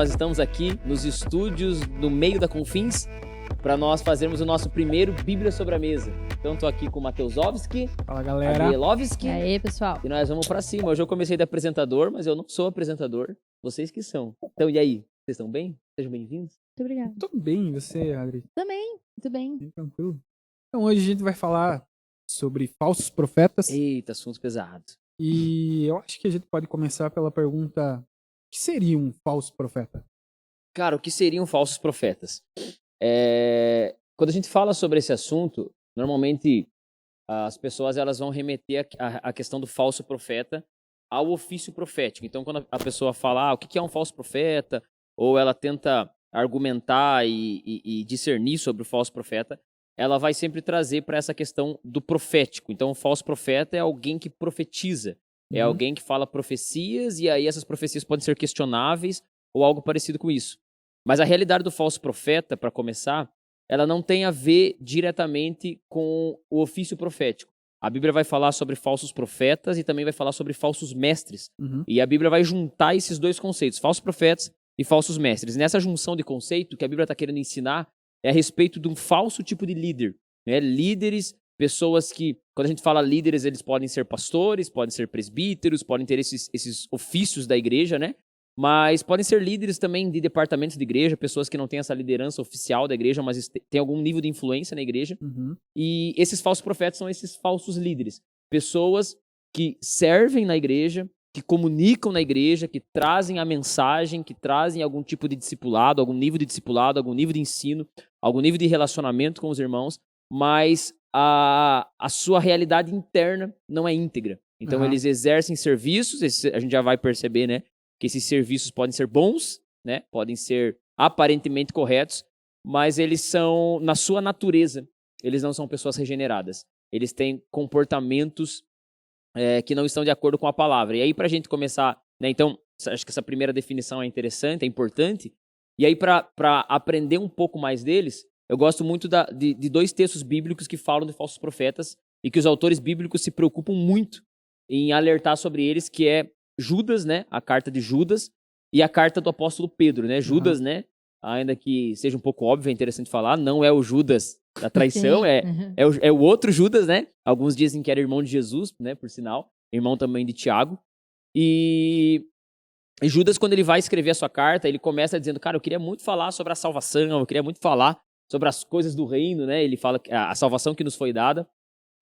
nós estamos aqui nos estúdios no meio da Confins para nós fazermos o nosso primeiro Bíblia sobre a Mesa. Então estou aqui com o Mateusovski, Fala, galera. Adrielovski, E aí, pessoal? e nós vamos para cima. Hoje eu comecei de apresentador, mas eu não sou apresentador, vocês que são. Então e aí, vocês estão bem? Sejam bem-vindos. Muito obrigada. Tudo bem, e você, Adri? Também, muito bem. Bem tranquilo? Então hoje a gente vai falar sobre falsos profetas. Eita, assuntos pesados. E eu acho que a gente pode começar pela pergunta: o que seria um falso profeta? Cara, o que seriam falsos profetas? Quando a gente fala sobre esse assunto, normalmente as pessoas elas vão remeter a questão do falso profeta ao ofício profético. Então, quando a pessoa fala o que é um falso profeta, ou ela tenta argumentar e discernir sobre o falso profeta, ela vai sempre trazer para essa questão do profético. Então, o falso profeta é alguém que profetiza, é alguém que fala profecias, e aí essas profecias podem ser questionáveis ou algo parecido com isso. Mas a realidade do falso profeta, para começar, ela não tem a ver diretamente com o ofício profético. A Bíblia vai falar sobre falsos profetas e também vai falar sobre falsos mestres. E a Bíblia vai juntar esses dois conceitos, falsos profetas e falsos mestres. Nessa junção de conceito, o que a Bíblia está querendo ensinar é a respeito de um falso tipo de líder. Né? Líderes, pessoas que, quando a gente fala líderes, eles podem ser pastores, podem ser presbíteros, podem ter esses ofícios da igreja, né? Mas podem ser líderes também de departamentos de igreja, pessoas que não têm essa liderança oficial da igreja, mas têm algum nível de influência na igreja. E esses falsos profetas são esses falsos líderes. Pessoas que servem na igreja, que comunicam na igreja, que trazem a mensagem, que trazem algum tipo de discipulado, algum nível de discipulado, algum nível de ensino, algum nível de relacionamento com os irmãos, mas a sua realidade interna não é íntegra. Então eles exercem serviços, a gente já vai perceber, né, que esses serviços podem ser bons, né, podem ser aparentemente corretos, mas eles são, na sua natureza, eles não são pessoas regeneradas. Eles têm comportamentos que não estão de acordo com a palavra. E aí, para a gente começar, né, então, acho que essa primeira definição é interessante, é importante. E aí, para aprender um pouco mais deles, eu gosto muito de dois textos bíblicos que falam de falsos profetas e que os autores bíblicos se preocupam muito em alertar sobre eles, que é Judas, né, a carta de Judas, e a carta do apóstolo Pedro, né? Judas, né, ainda que seja um pouco óbvio, é interessante falar, não é o Judas da traição, é o outro Judas, né? Alguns dizem que era irmão de Jesus, né, por sinal, irmão também de Tiago. E Judas, quando ele vai escrever a sua carta, ele começa dizendo, cara, eu queria muito falar sobre a salvação, eu queria muito falar sobre as coisas do reino, né? Ele fala a salvação que nos foi dada,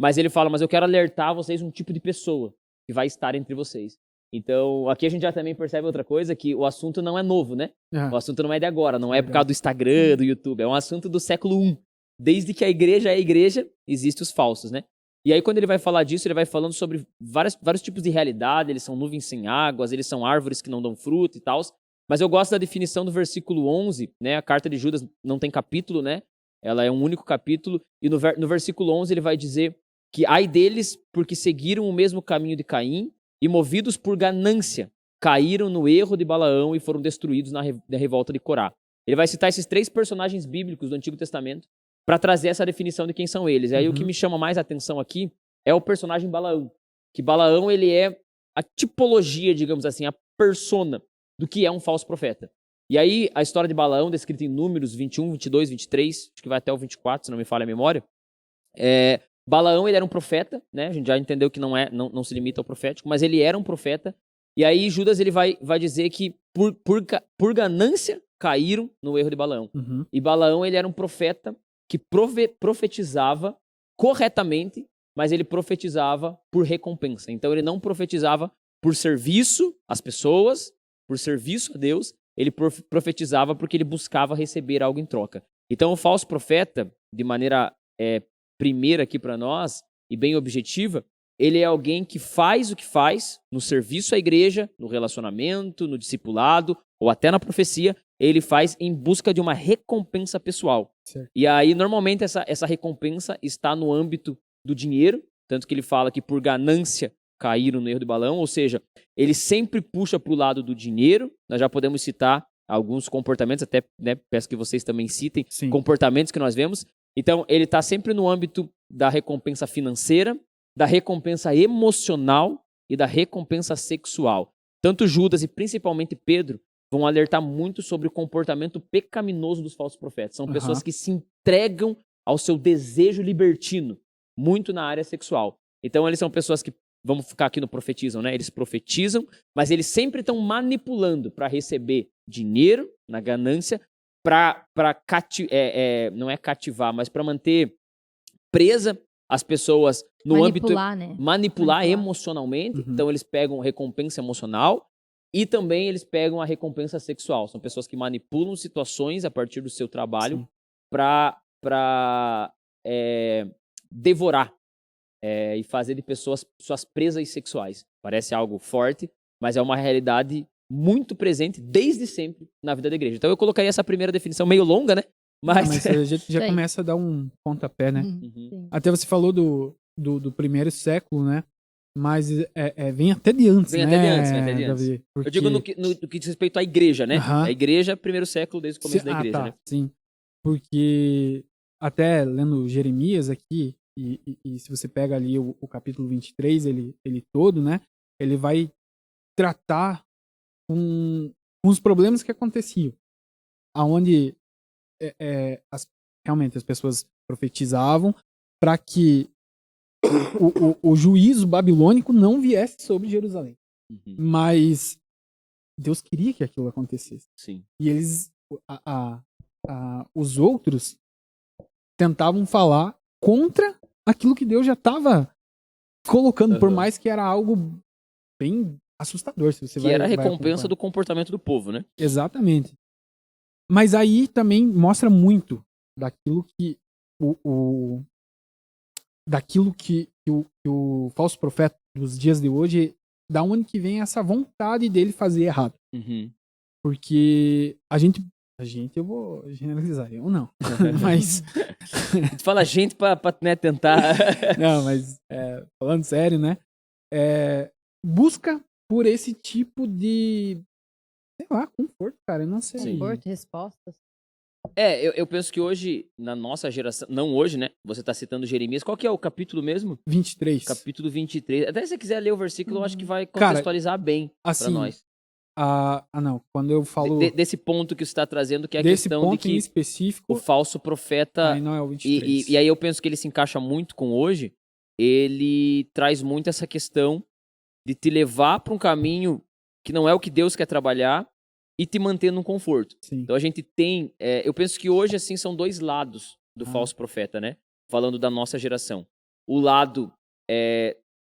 mas ele fala, mas eu quero alertar vocês um tipo de pessoa que vai estar entre vocês. Então, aqui a gente já também percebe outra coisa, que o assunto não é novo, né? O assunto não é de agora, não é por causa do Instagram, do YouTube, é um assunto do século I. Desde que a igreja é igreja, existem os falsos, né? E aí, quando ele vai falar disso, ele vai falando sobre vários tipos de realidade, eles são nuvens sem águas, eles são árvores que não dão fruto e tal. Mas eu gosto da definição do versículo 11, né? A carta de Judas não tem capítulo, né? Ela é um único capítulo. E no versículo 11 ele vai dizer que ai deles porque seguiram o mesmo caminho de Caim e movidos por ganância, caíram no erro de Balaão e foram destruídos na revolta de Corá. Ele vai citar esses três personagens bíblicos do Antigo Testamento para trazer essa definição de quem são eles. E aí o que me chama mais a atenção aqui é o personagem Balaão. Que Balaão, ele é a tipologia, digamos assim, a persona do que é um falso profeta. E aí a história de Balaão, descrita em Números 21, 22, 23, acho que vai até o 24, se não me falha a memória. Balaão, ele era um profeta, né? A gente já entendeu que não se limita ao profético, mas ele era um profeta. E aí Judas, ele vai dizer que por ganância caíram no erro de Balaão. E Balaão, ele era um profeta que profetizava corretamente, mas ele profetizava por recompensa. Então ele não profetizava por serviço às pessoas, por serviço a Deus, ele profetizava porque ele buscava receber algo em troca. Então o falso profeta, de maneira primeira aqui para nós, e bem objetiva, ele é alguém que faz o que faz no serviço à igreja, no relacionamento, no discipulado, ou até na profecia, ele faz em busca de uma recompensa pessoal. Certo. E aí, normalmente, essa recompensa está no âmbito do dinheiro, tanto que ele fala que por ganância caíram no erro de Balaão, ou seja, ele sempre puxa para o lado do dinheiro. Nós já podemos citar alguns comportamentos, até peço que vocês também citem comportamentos que nós vemos. Então, ele está sempre no âmbito da recompensa financeira, da recompensa emocional e da recompensa sexual. Tanto Judas e principalmente Pedro, vão alertar muito sobre o comportamento pecaminoso dos falsos profetas. São pessoas que se entregam ao seu desejo libertino, muito na área sexual. Então, eles são pessoas que, vamos ficar aqui no profetizam, né? Eles profetizam, mas eles sempre estão manipulando para receber dinheiro, na ganância, para não é cativar, mas para manter presa as pessoas no âmbito... Né? Manipular emocionalmente. Então, eles pegam recompensa emocional e também eles pegam a recompensa sexual. São pessoas que manipulam situações a partir do seu trabalho para devorar e fazer de pessoas suas presas sexuais. Parece algo forte, mas é uma realidade muito presente desde sempre na vida da igreja. Então eu colocaria essa primeira definição meio longa, né? Mas a gente já começa a dar um pontapé, né? Até você falou do primeiro século, né? Mas vem até de antes, vem né? Até de antes. Davi, porque... Eu digo no que diz respeito à igreja, né? A igreja, primeiro século, desde o começo da igreja, né? Sim. Porque até lendo Jeremias aqui, e se você pega ali o capítulo 23, ele todo, né? Ele vai tratar com os problemas que aconteciam. Aonde realmente as pessoas profetizavam para que o juízo babilônico não viesse sobre Jerusalém. Mas Deus queria que aquilo acontecesse. Sim. E eles, os outros, tentavam falar contra aquilo que Deus já estava colocando, por mais que era algo bem assustador. Se você era a recompensa do comportamento do povo, né? Exatamente. Mas aí também mostra muito daquilo que o falso profeta dos dias de hoje, da onde que vem essa vontade dele fazer errado. Porque a gente, eu vou generalizar, eu não. Mas tu fala gente pra né, tentar. Não, mas falando sério, né? Busca por esse tipo de, sei lá, conforto, cara, eu não sei. Conforto, respostas. Eu penso que hoje, na nossa geração, não hoje, né? Você tá citando Jeremias, qual que é o capítulo mesmo? 23. Capítulo 23. Até se você quiser ler o versículo, eu acho que vai contextualizar bem assim, pra nós. Não, quando eu falo... Desse ponto que você está trazendo, que é a desse questão ponto de que em específico, o falso profeta... Aí não é o 23. E aí eu penso que ele se encaixa muito com hoje, ele traz muito essa questão de te levar para um caminho que não é o que Deus quer trabalhar e te manter no conforto. Sim. Então a gente tem... eu penso que hoje, assim, são dois lados do falso profeta, né? Falando da nossa geração. O lado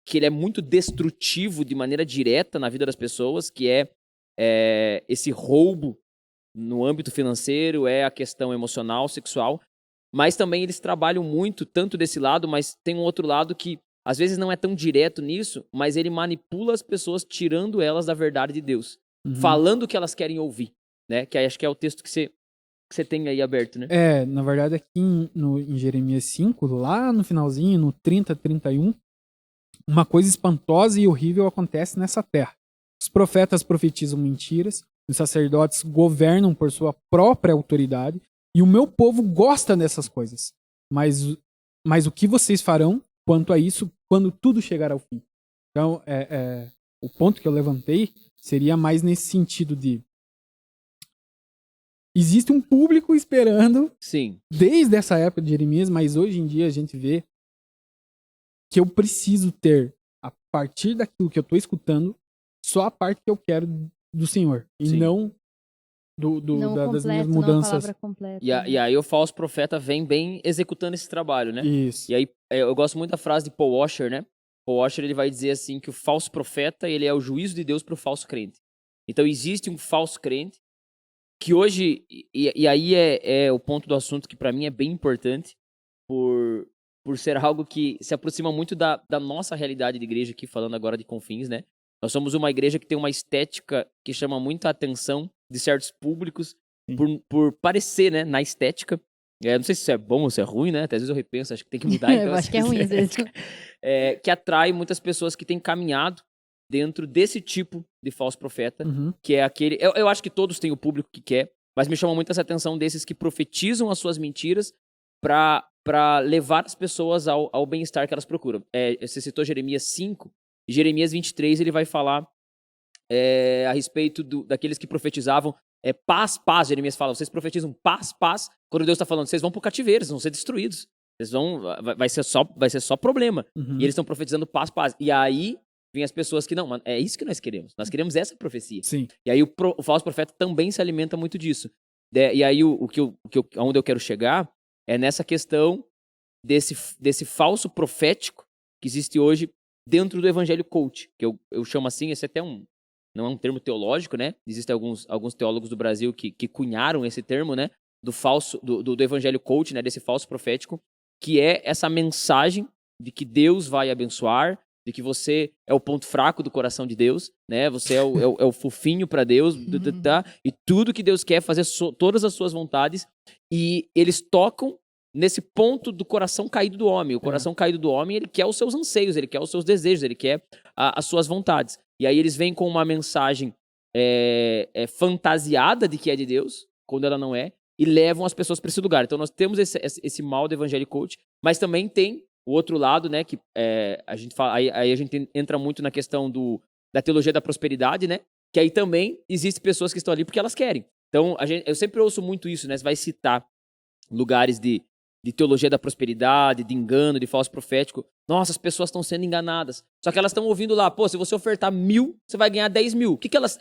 que ele é muito destrutivo de maneira direta na vida das pessoas, que esse roubo no âmbito financeiro, a questão emocional, sexual, mas também eles trabalham muito, tanto desse lado, mas tem um outro lado que às vezes não é tão direto nisso, mas ele manipula as pessoas, tirando elas da verdade de Deus, falando o que elas querem ouvir, né? Que acho que é o texto que você tem aí aberto, né? Na verdade aqui em Jeremias 5, lá no finalzinho, no 30, 31, uma coisa espantosa e horrível acontece nessa terra. Os profetas profetizam mentiras, os sacerdotes governam por sua própria autoridade, e o meu povo gosta dessas coisas. Mas o que vocês farão quanto a isso quando tudo chegar ao fim? Então, o ponto que eu levantei seria mais nesse sentido de... Existe um público esperando, sim, desde essa época de Jeremias, mas hoje em dia a gente vê que eu preciso ter, a partir daquilo que eu estou escutando, só a parte que eu quero do Senhor. E sim, não das minhas mudanças. Completa, e aí o falso profeta vem bem executando esse trabalho, né? Isso. E aí eu gosto muito da frase de Paul Washer, né? Paul Washer, ele vai dizer assim que o falso profeta, ele é o juízo de Deus para o falso crente. Então existe um falso crente que hoje, e aí é o ponto do assunto que para mim é bem importante, por ser algo que se aproxima muito da nossa realidade de igreja aqui, falando agora de Confins, né? Nós somos uma igreja que tem uma estética que chama muita atenção de certos públicos por parecer, né, na estética. Não sei se isso é bom ou se é ruim, né? Até às vezes eu repenso, acho que tem que mudar. Então, eu acho que é ruim às vezes. Que atrai muitas pessoas que têm caminhado dentro desse tipo de falso profeta, que é aquele... Eu acho que todos têm o público que quer, mas me chama muito essa atenção desses que profetizam as suas mentiras para levar as pessoas ao bem-estar que elas procuram. Você citou Jeremias 5, e Jeremias 23 ele vai falar a respeito daqueles que profetizavam paz, paz. Jeremias fala, vocês profetizam paz, paz. Quando Deus está falando, vocês vão pro cativeiro, vocês vão ser destruídos. Vai ser só problema. Uhum. E eles estão profetizando paz, paz. E aí vem as pessoas que, não, mano, é isso que nós queremos. Nós queremos essa profecia. Sim. E aí o falso profeta também se alimenta muito disso. E aí onde eu quero chegar é nessa questão desse falso profético que existe hoje dentro do evangelho coach, que eu chamo assim, esse até não é um termo teológico, né? Existem alguns teólogos do Brasil que cunharam esse termo, né? Do evangelho coach, né? Desse falso profético, que é essa mensagem de que Deus vai abençoar, de que você é o ponto fraco do coração de Deus, né? Você é o fofinho para Deus, e tudo que Deus quer fazer todas as suas vontades, e eles tocam nesse ponto do coração caído do homem. O coração caído do homem, ele quer os seus anseios, ele quer os seus desejos, ele quer as suas vontades. E aí eles vêm com uma mensagem fantasiada de que é de Deus, quando ela não é, e levam as pessoas para esse lugar. Então nós temos esse mal do evangelho coach, mas também tem o outro lado, né, que a gente fala, aí a gente entra muito na questão da teologia da prosperidade, né, que aí também existem pessoas que estão ali porque elas querem. Então eu sempre ouço muito isso, né, você vai citar lugares de teologia da prosperidade, de engano, de falso profético. Nossa, as pessoas estão sendo enganadas. Só que elas estão ouvindo lá, pô, se você ofertar 1.000, você vai ganhar 10.000.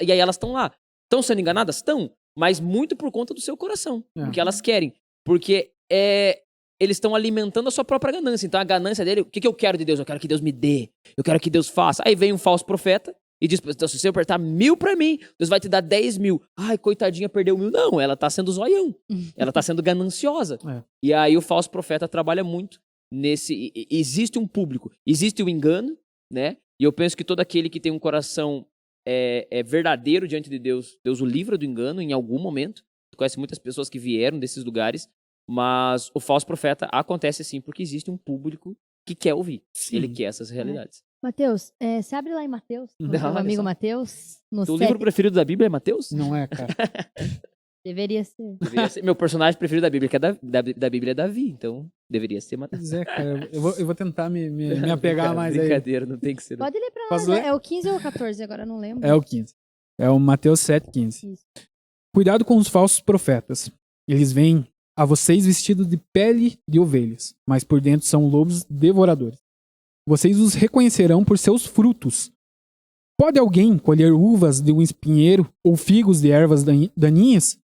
E aí elas estão lá. Estão sendo enganadas? Estão. Mas muito por conta do seu coração. Porque elas querem. Porque eles estão alimentando a sua própria ganância. Então a ganância dele, o que eu quero de Deus? Eu quero que Deus me dê. Eu quero que Deus faça. Aí vem um falso profeta e diz, então, se você ofertar 1.000 pra mim, Deus vai te dar 10.000. Ai, coitadinha, perdeu 1.000. Não, ela tá sendo zoião. Ela tá sendo gananciosa. E aí o falso profeta trabalha muito nesse... Existe um público, existe o engano, né? E eu penso que todo aquele que tem um coração verdadeiro diante de Deus, Deus o livra do engano em algum momento. Tu conhece muitas pessoas que vieram desses lugares, mas o falso profeta acontece sim, porque existe um público que quer ouvir. Sim. Ele quer essas realidades. Mateus, você abre lá em Mateus, no seu amigo Mateus. O livro preferido da Bíblia é Mateus? Não é, cara. Deveria ser. Meu personagem preferido da Bíblia, que é da Bíblia é Davi, então deveria ser Mateus. Pois é, cara, eu vou tentar me apegar mais aí. Brincadeira, não tem que ser. Pode ler pra nós, é o 15 ou o 14, agora não lembro. É o 15. É o Mateus 7,15. Isso. Cuidado com os falsos profetas. Eles vêm a vocês vestidos de pele de ovelhas, mas por dentro são lobos devoradores. Vocês os reconhecerão por seus frutos. Pode alguém colher uvas de um espinheiro ou figos de ervas daninhas?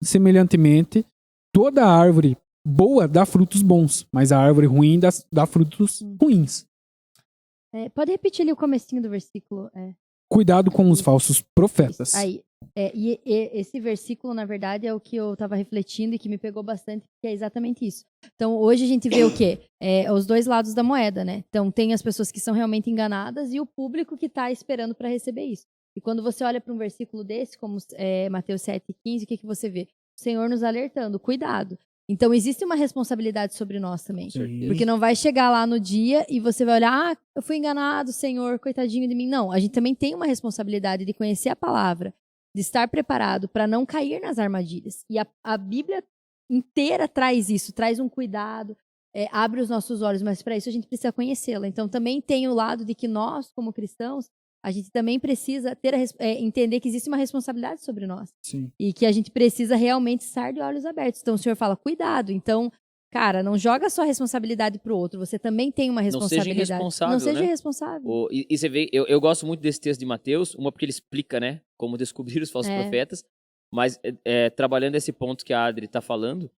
Semelhantemente, toda árvore boa dá frutos bons, mas a árvore ruim dá frutos ruins. Pode repetir ali o comecinho do versículo. Cuidado com os falsos profetas. Aí, e esse versículo, na verdade, é o que eu estava refletindo e que me pegou bastante, que é exatamente isso. Então, hoje a gente vê o quê? Os dois lados da moeda, né? Então, tem as pessoas que são realmente enganadas e o público que está esperando para receber isso. E quando você olha para um versículo desse, como Mateus 7,15, o que você vê? O Senhor nos alertando, cuidado. Então, existe uma responsabilidade sobre nós também. Sim. Porque não vai chegar lá no dia e você vai olhar, eu fui enganado, Senhor, coitadinho de mim. Não, a gente também tem uma responsabilidade de conhecer a palavra, de estar preparado para não cair nas armadilhas. E a Bíblia inteira traz isso, traz um cuidado, abre os nossos olhos, mas para isso a gente precisa conhecê-la. Então, também tem o lado de que nós, como cristãos, a gente também precisa entender que existe uma responsabilidade sobre nós. Sim. E que a gente precisa realmente estar de olhos abertos. Então o Senhor fala, cuidado. Então, cara, não joga a sua responsabilidade pro outro. Você também tem uma responsabilidade. Não seja irresponsável. né? Irresponsável. E você vê, eu gosto muito desse texto de Mateus, uma porque ele explica, né, como descobrir os falsos profetas, mas trabalhando esse ponto que a Adri está falando,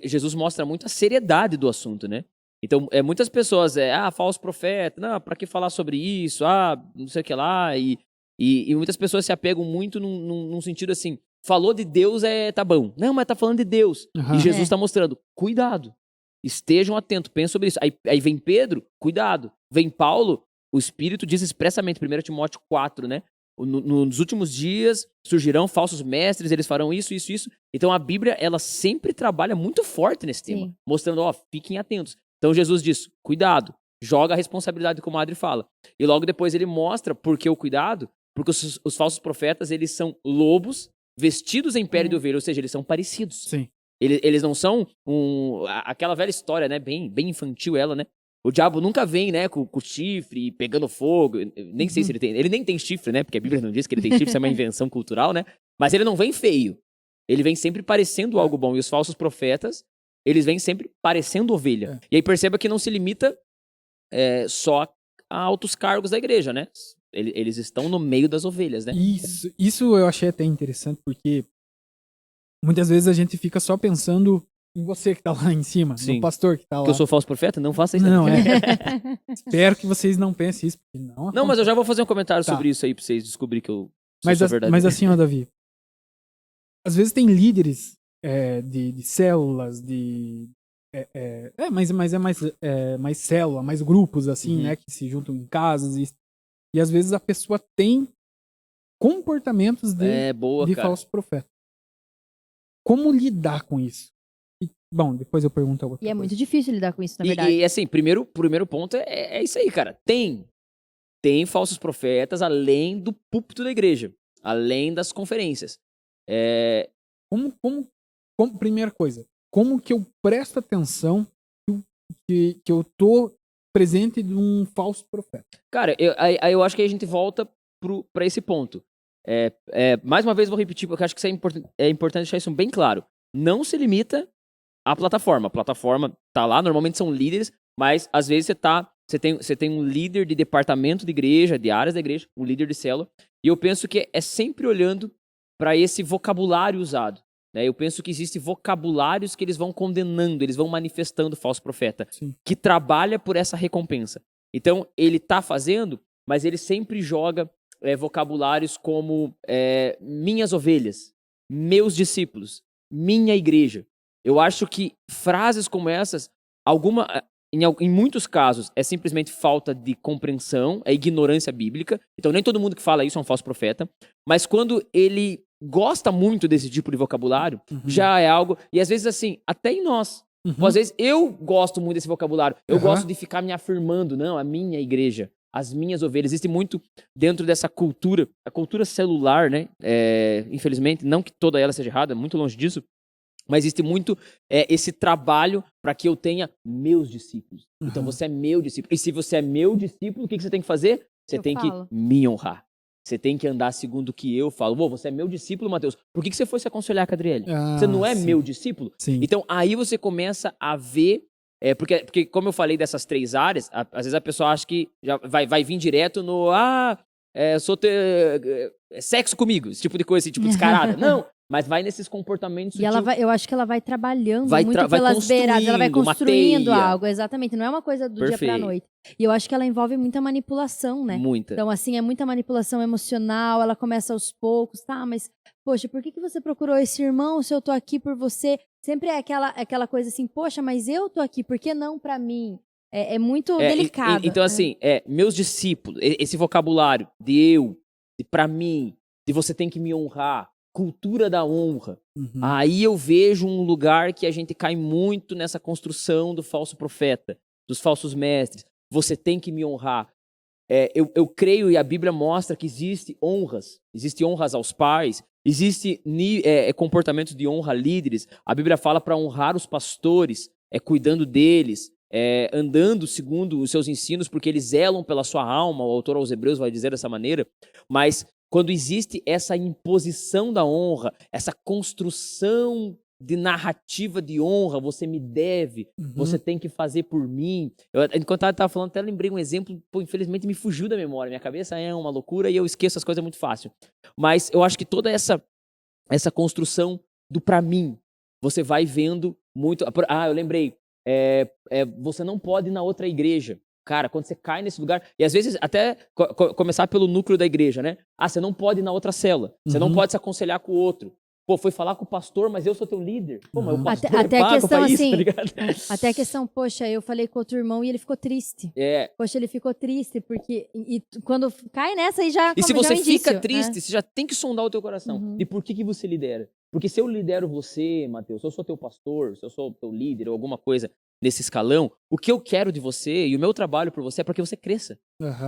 Jesus mostra muito a seriedade do assunto, né? Então, muitas pessoas, falso profeta, não, pra que falar sobre isso, não sei o que lá, e muitas pessoas se apegam muito num sentido assim, falou de Deus, tá bom. Não, mas tá falando de Deus. Uhum. E Jesus tá mostrando, cuidado, estejam atentos, pensem sobre isso. Aí vem Pedro, cuidado. Vem Paulo, o Espírito diz expressamente, 1 Timóteo 4, né? Nos últimos dias surgirão falsos mestres, eles farão isso, isso, isso. Então a Bíblia, ela sempre trabalha muito forte nesse tema, Sim. mostrando, fiquem atentos. Então Jesus diz, cuidado, joga a responsabilidade, como a Adri fala. E logo depois ele mostra por que o cuidado, porque os falsos profetas, eles são lobos vestidos em pele de ovelha, ou seja, eles são parecidos. Sim. Eles não são aquela velha história, né, bem infantil ela, né? O diabo nunca vem, né, com chifre, pegando fogo. Nem sei se ele tem. Ele nem tem chifre, né? Porque a Bíblia não diz que ele tem chifre, isso é uma invenção cultural, né? Mas ele não vem feio. Ele vem sempre parecendo algo bom. E os falsos profetas, eles vêm sempre parecendo ovelha. E aí perceba que não se limita só a altos cargos da igreja, né? Eles estão no meio das ovelhas, né? Isso eu achei até interessante, porque muitas vezes a gente fica só pensando em você que tá lá em cima, Sim. no pastor que tá lá. Que eu sou falso profeta? Não faça isso. Não, Espero que vocês não pensem isso, porque não. Não, mas eu já vou fazer um comentário Tá. sobre isso aí pra vocês descobrirem que eu Mas sou verdadeiro. mas assim, ó, Davi, às vezes tem líderes de células, mas é mais célula, mais grupos, assim, Uhum. né, que se juntam em casas e às vezes a pessoa tem comportamentos Boa, de cara. falso profeta. Como lidar com isso? Bom, depois eu pergunto a outra E é coisa. muito difícil lidar com isso, na verdade. E assim, primeiro ponto é isso aí, cara. Tem falsos profetas além do púlpito da igreja, além das conferências. Primeira coisa, como que eu presto atenção que eu tô presente de um falso profeta? Cara, aí eu acho que a gente volta pra esse ponto. Mais uma vez vou repetir, porque eu acho que isso é importante deixar isso bem claro. Não se limita à plataforma. A plataforma tá lá, normalmente são líderes, mas às vezes você tem um líder de departamento de igreja, de áreas da igreja, um líder de célula, e eu penso que é sempre olhando para esse vocabulário usado. Né? Eu penso que existem vocabulários que eles vão condenando, eles vão manifestando o falso profeta, Sim. que trabalha por essa recompensa. Então, ele tá fazendo, mas ele sempre joga vocabulários como minhas ovelhas, meus discípulos, minha igreja. Eu acho que frases como essas, em muitos casos, é simplesmente falta de compreensão, é ignorância bíblica. Então, nem todo mundo que fala isso é um falso profeta. Mas quando ele gosta muito desse tipo de vocabulário, já é algo... E às vezes, assim, até em nós. Ou, às vezes, eu gosto muito desse vocabulário. Eu gosto de ficar me afirmando. Não, a minha igreja, as minhas ovelhas. Existe muito dentro dessa cultura, a cultura celular, né? Infelizmente, não que toda ela seja errada, muito longe disso. Mas existe muito esse trabalho para que eu tenha meus discípulos. Então, você é meu discípulo. E se você é meu discípulo, o que você tem que fazer? Você tem que me honrar. Você tem que andar segundo o que eu falo. Você é meu discípulo, Mateus. Por que você foi se aconselhar com a Adriele? Você não é meu discípulo? Sim. Então, aí você começa a ver... Porque como eu falei dessas 3 áreas, às vezes a pessoa acha que já vai vir direto no... sexo comigo. Esse tipo de coisa, assim, tipo descarada. Não, mas vai nesses comportamentos E eu acho que ela vai trabalhando muito vai pelas beiradas, ela vai construindo uma teia. algo, exatamente. Não é uma coisa do dia pra noite. E eu acho que ela envolve muita manipulação, né? Muita. Então, assim, é muita manipulação emocional, ela começa aos poucos, tá? Mas, poxa, por que você procurou esse irmão se eu tô aqui por você? Sempre é aquela coisa assim, poxa, mas eu tô aqui, por que não pra mim? É muito delicado. Então, assim, meus discípulos, esse vocabulário de eu, de pra mim, de você tem que me honrar, cultura da honra. Aí eu vejo um lugar que a gente cai muito nessa construção do falso profeta, dos falsos mestres. Você tem que me honrar. Eu creio, e a Bíblia mostra que existe honras aos pais, existe comportamentos de honra a líderes. A Bíblia fala para honrar os pastores, cuidando deles, andando segundo os seus ensinos, porque eles zelam pela sua alma. O autor aos Hebreus vai dizer dessa maneira. Mas quando existe essa imposição da honra, essa construção de narrativa de honra, você me deve, você tem que fazer por mim. Enquanto eu estava falando, até lembrei um exemplo, infelizmente me fugiu da memória. Minha cabeça é uma loucura e eu esqueço as coisas muito fácil. Mas eu acho que toda essa construção do pra mim, você vai vendo muito... eu lembrei. Você não pode ir na outra igreja. Cara, quando você cai nesse lugar... E às vezes até começar pelo núcleo da igreja, né? Você não pode ir na outra cela. Você não pode se aconselhar com o outro. Foi falar com o pastor, mas eu sou teu líder. Mas o pastor até a questão isso, assim, tá ligado? Até a questão, poxa, eu falei com outro irmão e ele ficou triste. Poxa, ele ficou triste, porque... E quando cai nessa, aí já... E se você fica indício, triste, né? você já tem que sondar o teu coração. E por que você lidera? Porque se eu lidero você, Mateus, se eu sou teu pastor, se eu sou teu líder ou alguma coisa nesse escalão, o que eu quero de você e o meu trabalho por você é para que você cresça.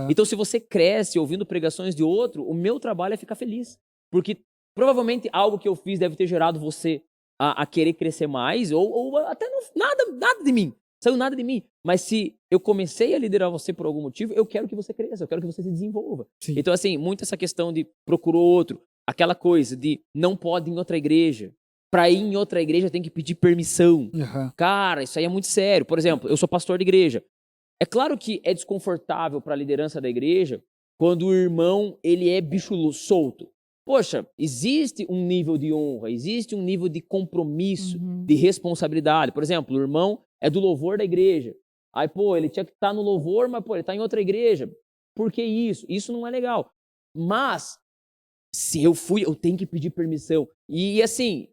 Então, se você cresce ouvindo pregações de outro, o meu trabalho é ficar feliz. Porque provavelmente algo que eu fiz deve ter gerado você a querer crescer mais, ou até nada de mim. saiu nada de mim. Mas se eu comecei a liderar você por algum motivo, eu quero que você cresça, eu quero que você se desenvolva. Sim. Então, assim, muito essa questão de procurou outro, aquela coisa de não pode ir em outra igreja. Pra ir em outra igreja tem que pedir permissão. Uhum. Cara, isso aí é muito sério. Por exemplo, eu sou pastor de igreja. É claro que é desconfortável para a liderança da igreja quando o irmão ele é bicho solto. Poxa, existe um nível de honra, existe um nível de compromisso, de responsabilidade. Por exemplo, o irmão é do louvor da igreja. Aí, pô, ele tinha que estar no louvor, mas, pô, ele está em outra igreja. Por que isso? Isso não é legal. Mas, se eu fui, eu tenho que pedir permissão. E assim,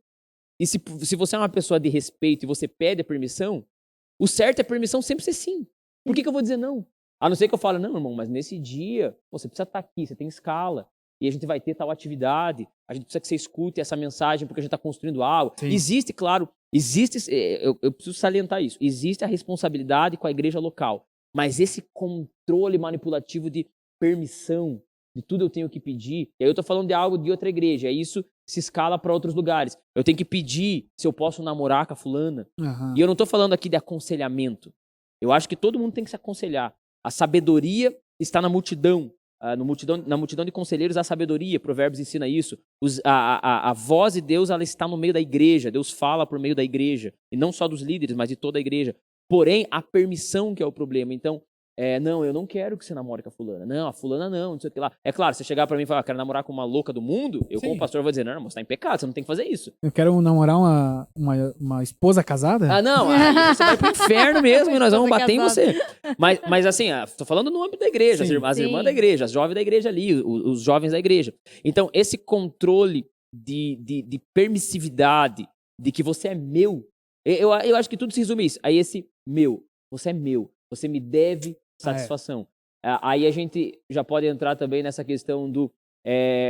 se você é uma pessoa de respeito e você pede a permissão, o certo é a permissão sempre ser sim. Por que eu vou dizer não? A não ser que eu fale, não, irmão, mas nesse dia, você precisa estar aqui, você tem escala. E a gente vai ter tal atividade, a gente precisa que você escute essa mensagem porque a gente está construindo algo. Sim. Existe, claro, eu preciso salientar isso, existe a responsabilidade com a igreja local, mas esse controle manipulativo de permissão, de tudo eu tenho que pedir, e aí eu estou falando de algo de outra igreja, e isso se escala para outros lugares. Eu tenho que pedir se eu posso namorar com a fulana. Uhum. E eu não estou falando aqui de aconselhamento. Eu acho que todo mundo tem que se aconselhar. A sabedoria está na multidão. Na multidão de conselheiros há sabedoria, Provérbios ensina isso. A voz de Deus ela está no meio da igreja, Deus fala por meio da igreja, e não só dos líderes, mas de toda a igreja. Porém, a permissão que é o problema. Então, não, eu não quero que você namore com a fulana. Não, a fulana não sei o que lá. É claro, você chegar pra mim e falar, quero namorar com uma louca do mundo, eu como pastor vou dizer, não, irmão, você tá em pecado, você não tem que fazer isso. Eu quero namorar uma esposa casada? Ah, não, aí você vai pro inferno mesmo e nós vamos bater em você. Mas assim, tô falando no âmbito da igreja, as irmãs da igreja, as jovens da igreja ali, os jovens da igreja. Então, esse controle de permissividade, de que você é meu, eu acho que tudo se resume a isso. Aí esse meu, você é meu, você me deve satisfação. Aí a gente já pode entrar também nessa questão do...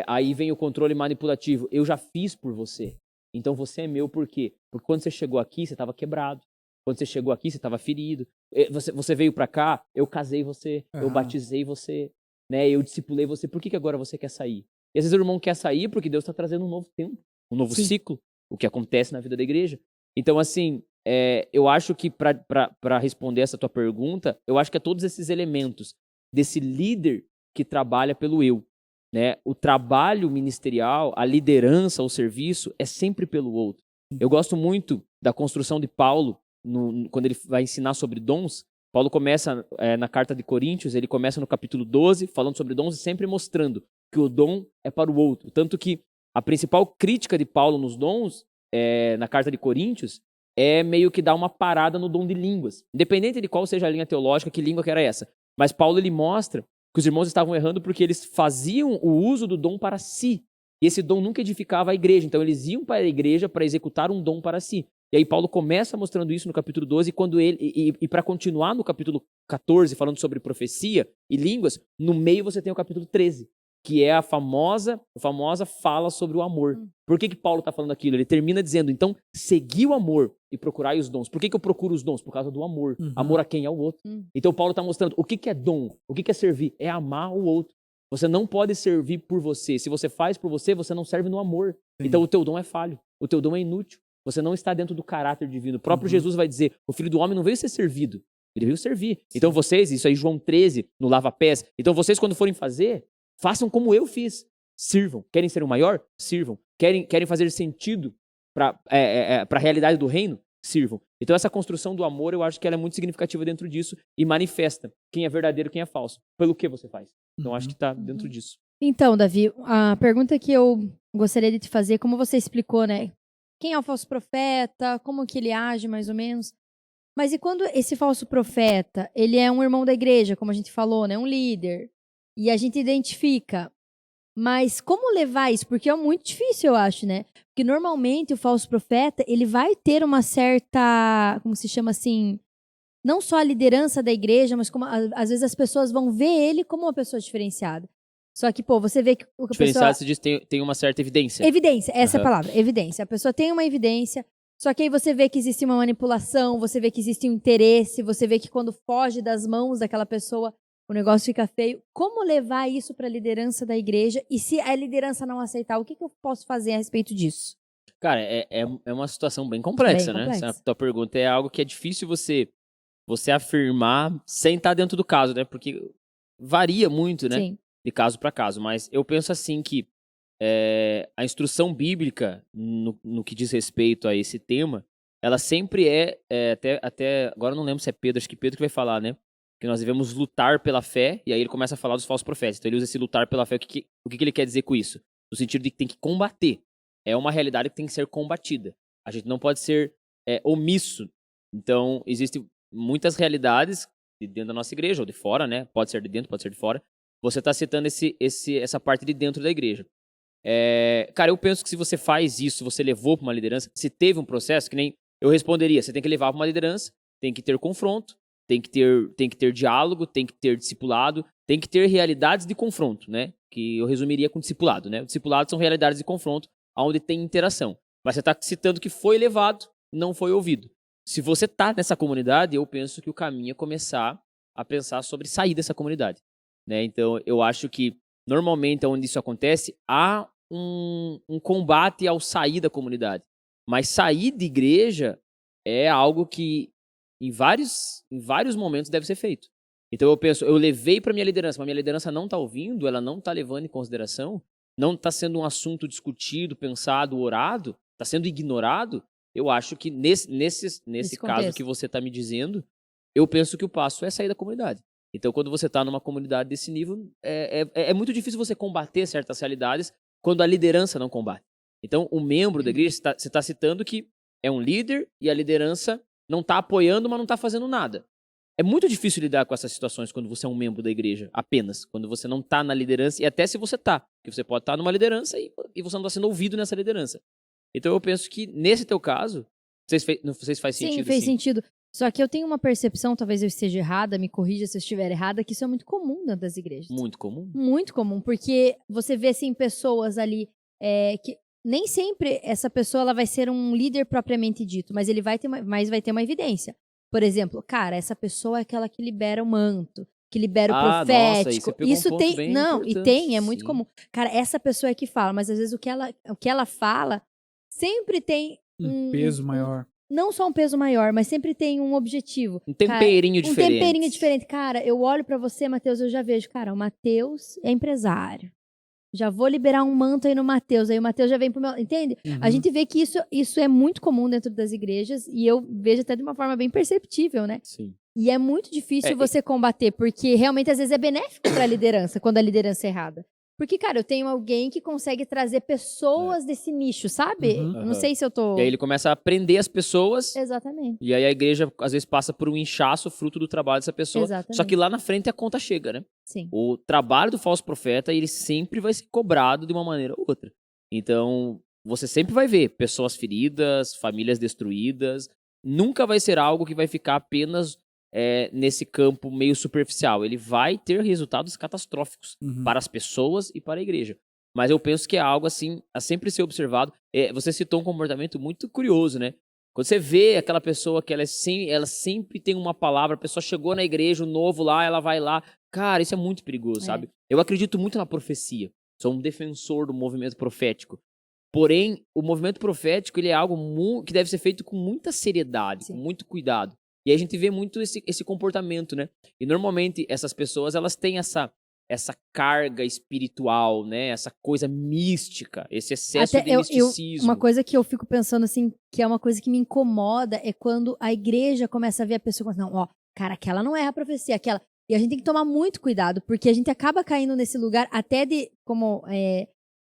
aí vem o controle manipulativo. Eu já fiz por você. Então você é meu por quê? Porque quando você chegou aqui, você estava quebrado. Quando você chegou aqui, você estava ferido. Você veio para cá, eu casei você, eu batizei você, né? Eu discipulei você. Por que agora você quer sair? E às vezes o irmão quer sair porque Deus está trazendo um novo tempo, um novo ciclo, o que acontece na vida da igreja. Então, assim, eu acho que para responder essa tua pergunta, eu acho que é todos esses elementos desse líder que trabalha pelo eu. Né? O trabalho ministerial, a liderança, o serviço é sempre pelo outro. Eu gosto muito da construção de Paulo, quando ele vai ensinar sobre dons. Paulo começa na carta de Coríntios, ele começa no capítulo 12, falando sobre dons e sempre mostrando que o dom é para o outro. Tanto que a principal crítica de Paulo nos dons, na carta de Coríntios, é meio que dar uma parada no dom de línguas. Independente de qual seja a linha teológica, que língua que era essa. Mas Paulo ele mostra que os irmãos estavam errando porque eles faziam o uso do dom para si. E esse dom nunca edificava a igreja. Então eles iam para a igreja para executar um dom para si. E aí Paulo começa mostrando isso no capítulo 12, e para continuar no capítulo 14, falando sobre profecia e línguas, no meio você tem o capítulo 13, que é a famosa fala sobre o amor. Por que Paulo está falando aquilo? Ele termina dizendo, então, segui o amor e procurai os dons. Por que eu procuro os dons? Por causa do amor. Amor a quem? Ao outro. Então Paulo está mostrando o que é dom, o que é servir? É amar o outro. Você não pode servir por você. Se você faz por você, você não serve no amor. Então o teu dom é falho, o teu dom é inútil. Você não está dentro do caráter divino. O próprio Jesus vai dizer, o Filho do Homem não veio ser servido, ele veio servir. Então vocês, isso aí João 13, no lava-pés, então vocês quando forem fazer, façam como eu fiz. Sirvam. Querem ser o maior? Sirvam. Querem fazer sentido para a realidade do reino? Sirvam. Então essa construção do amor, eu acho que ela é muito significativa dentro disso e manifesta quem é verdadeiro e quem é falso. Pelo que você faz. Então acho que está dentro disso. Então, Davi, a pergunta que eu gostaria de te fazer, como você explicou, né? Quem é o falso profeta? Como que ele age, mais ou menos? Mas e quando esse falso profeta, ele é um irmão da igreja, como a gente falou, né? Um líder. E a gente identifica. Mas como levar isso? Porque é muito difícil, eu acho, né? Porque normalmente o falso profeta, ele vai ter uma certa, como se chama assim, não só a liderança da igreja, mas como às vezes as pessoas vão ver ele como uma pessoa diferenciada. Só que, pô, você vê que o diferenciado se diz tem uma certa evidência. Evidência, essa é a palavra, evidência. A pessoa tem uma evidência, só que aí você vê que existe uma manipulação, você vê que existe um interesse, você vê que quando foge das mãos daquela pessoa, o negócio fica feio. Como levar isso para a liderança da igreja? E se a liderança não aceitar, o que eu posso fazer a respeito disso? Cara, é uma situação bem complexa, né? Complexa. Essa tua pergunta é algo que é difícil você você afirmar sem estar dentro do caso, né? Porque varia muito, né? Sim. De caso para caso. Mas eu penso assim que a instrução bíblica, no que diz respeito a esse tema, ela sempre até agora eu não lembro se é Pedro, acho que Pedro que vai falar, né? Que nós devemos lutar pela fé, e aí ele começa a falar dos falsos profetas. Então ele usa esse lutar pela fé, o que ele quer dizer com isso? No sentido de que tem que combater. É uma realidade que tem que ser combatida. A gente não pode ser omisso. Então, existem muitas realidades de dentro da nossa igreja, ou de fora, né? Pode ser de dentro, pode ser de fora. Você está citando essa parte de dentro da igreja. Cara, eu penso que se você faz isso, se você levou para uma liderança, se teve um processo, que nem eu responderia, você tem que levar para uma liderança, tem que ter confronto, tem que ter diálogo, tem que ter discipulado, tem que ter realidades de confronto, né? Que eu resumiria com discipulado, né? O discipulado são realidades de confronto, onde tem interação. Mas você está citando que foi levado, não foi ouvido. Se você está nessa comunidade, eu penso que o caminho é começar a pensar sobre sair dessa comunidade, né? Então, eu acho que normalmente, onde isso acontece, há um combate ao sair da comunidade. Mas sair de igreja é algo que, em vários momentos, deve ser feito. Então, eu penso, eu levei para minha liderança, mas minha liderança não está ouvindo, ela não está levando em consideração, não está sendo um assunto discutido, pensado, orado, está sendo ignorado. Eu acho que nesse caso que você está me dizendo, eu penso que o passo é sair da comunidade. Então, quando você está numa comunidade desse nível, é muito difícil você combater certas realidades quando a liderança não combate. Então, o membro da igreja, você está citando que é um líder e a liderança não está apoiando, mas não está fazendo nada. É muito difícil lidar com essas situações quando você é um membro da igreja, apenas. Quando você não está na liderança, e até se você está. Porque você pode estar numa liderança e você não está sendo ouvido nessa liderança. Então, eu penso que, nesse teu caso, não sei se faz sentido. Sim, fez sentido. Só que eu tenho uma percepção, talvez eu esteja errada, me corrija se eu estiver errada, que isso é muito comum dentro das igrejas. Muito comum. Muito comum, porque você vê, assim, pessoas ali que nem sempre essa pessoa ela vai ser um líder propriamente dito, mas ele vai ter uma evidência. Por exemplo, cara, essa pessoa é aquela que libera o manto, que libera o profético. Nossa, isso tem, bem não, importante. e tem, é muito Sim. comum. Cara, essa pessoa é que fala, mas às vezes o que ela fala sempre tem Um peso maior. Não só um peso maior, mas sempre tem um objetivo. Um temperinho diferente. Um temperinho diferente. Cara, eu olho pra você, Matheus, eu já vejo, cara, o Matheus é empresário. Já vou liberar um manto aí no Matheus, aí o Matheus já vem pro meu... Entende? Uhum. A gente vê que isso é muito comum dentro das igrejas e eu vejo até de uma forma bem perceptível, né? Sim. E é muito difícil você combater, porque realmente às vezes é benéfico pra liderança, quando a liderança é errada. Porque, cara, eu tenho alguém que consegue trazer pessoas desse nicho, sabe? Eu não sei se eu tô... E aí ele começa a aprender as pessoas. Exatamente. E aí a igreja, às vezes, passa por um inchaço fruto do trabalho dessa pessoa. Exatamente. Só que lá na frente a conta chega, né? Sim. O trabalho do falso profeta, ele sempre vai ser cobrado de uma maneira ou outra. Então, você sempre vai ver pessoas feridas, famílias destruídas. Nunca vai ser algo que vai ficar apenas nesse campo meio superficial. Ele vai ter resultados catastróficos para as pessoas e para a igreja. Mas eu penso que é algo assim a sempre ser observado. Você citou um comportamento muito curioso, né? Quando você vê aquela pessoa que ela sempre tem uma palavra, a pessoa chegou na igreja, o novo lá, ela vai lá. Cara, isso é muito perigoso, sabe? Eu acredito muito na profecia. Sou um defensor do movimento profético. Porém, o movimento profético ele é algo que deve ser feito com muita seriedade, com muito cuidado. E aí a gente vê muito esse comportamento, né? E normalmente essas pessoas, elas têm essa carga espiritual, né? Essa coisa mística, esse excesso de misticismo. Uma coisa que eu fico pensando, assim, que é uma coisa que me incomoda, é quando a igreja começa a ver a pessoa, não, ó, cara, aquela não é a profecia, aquela... E a gente tem que tomar muito cuidado, porque a gente acaba caindo nesse lugar até de, como,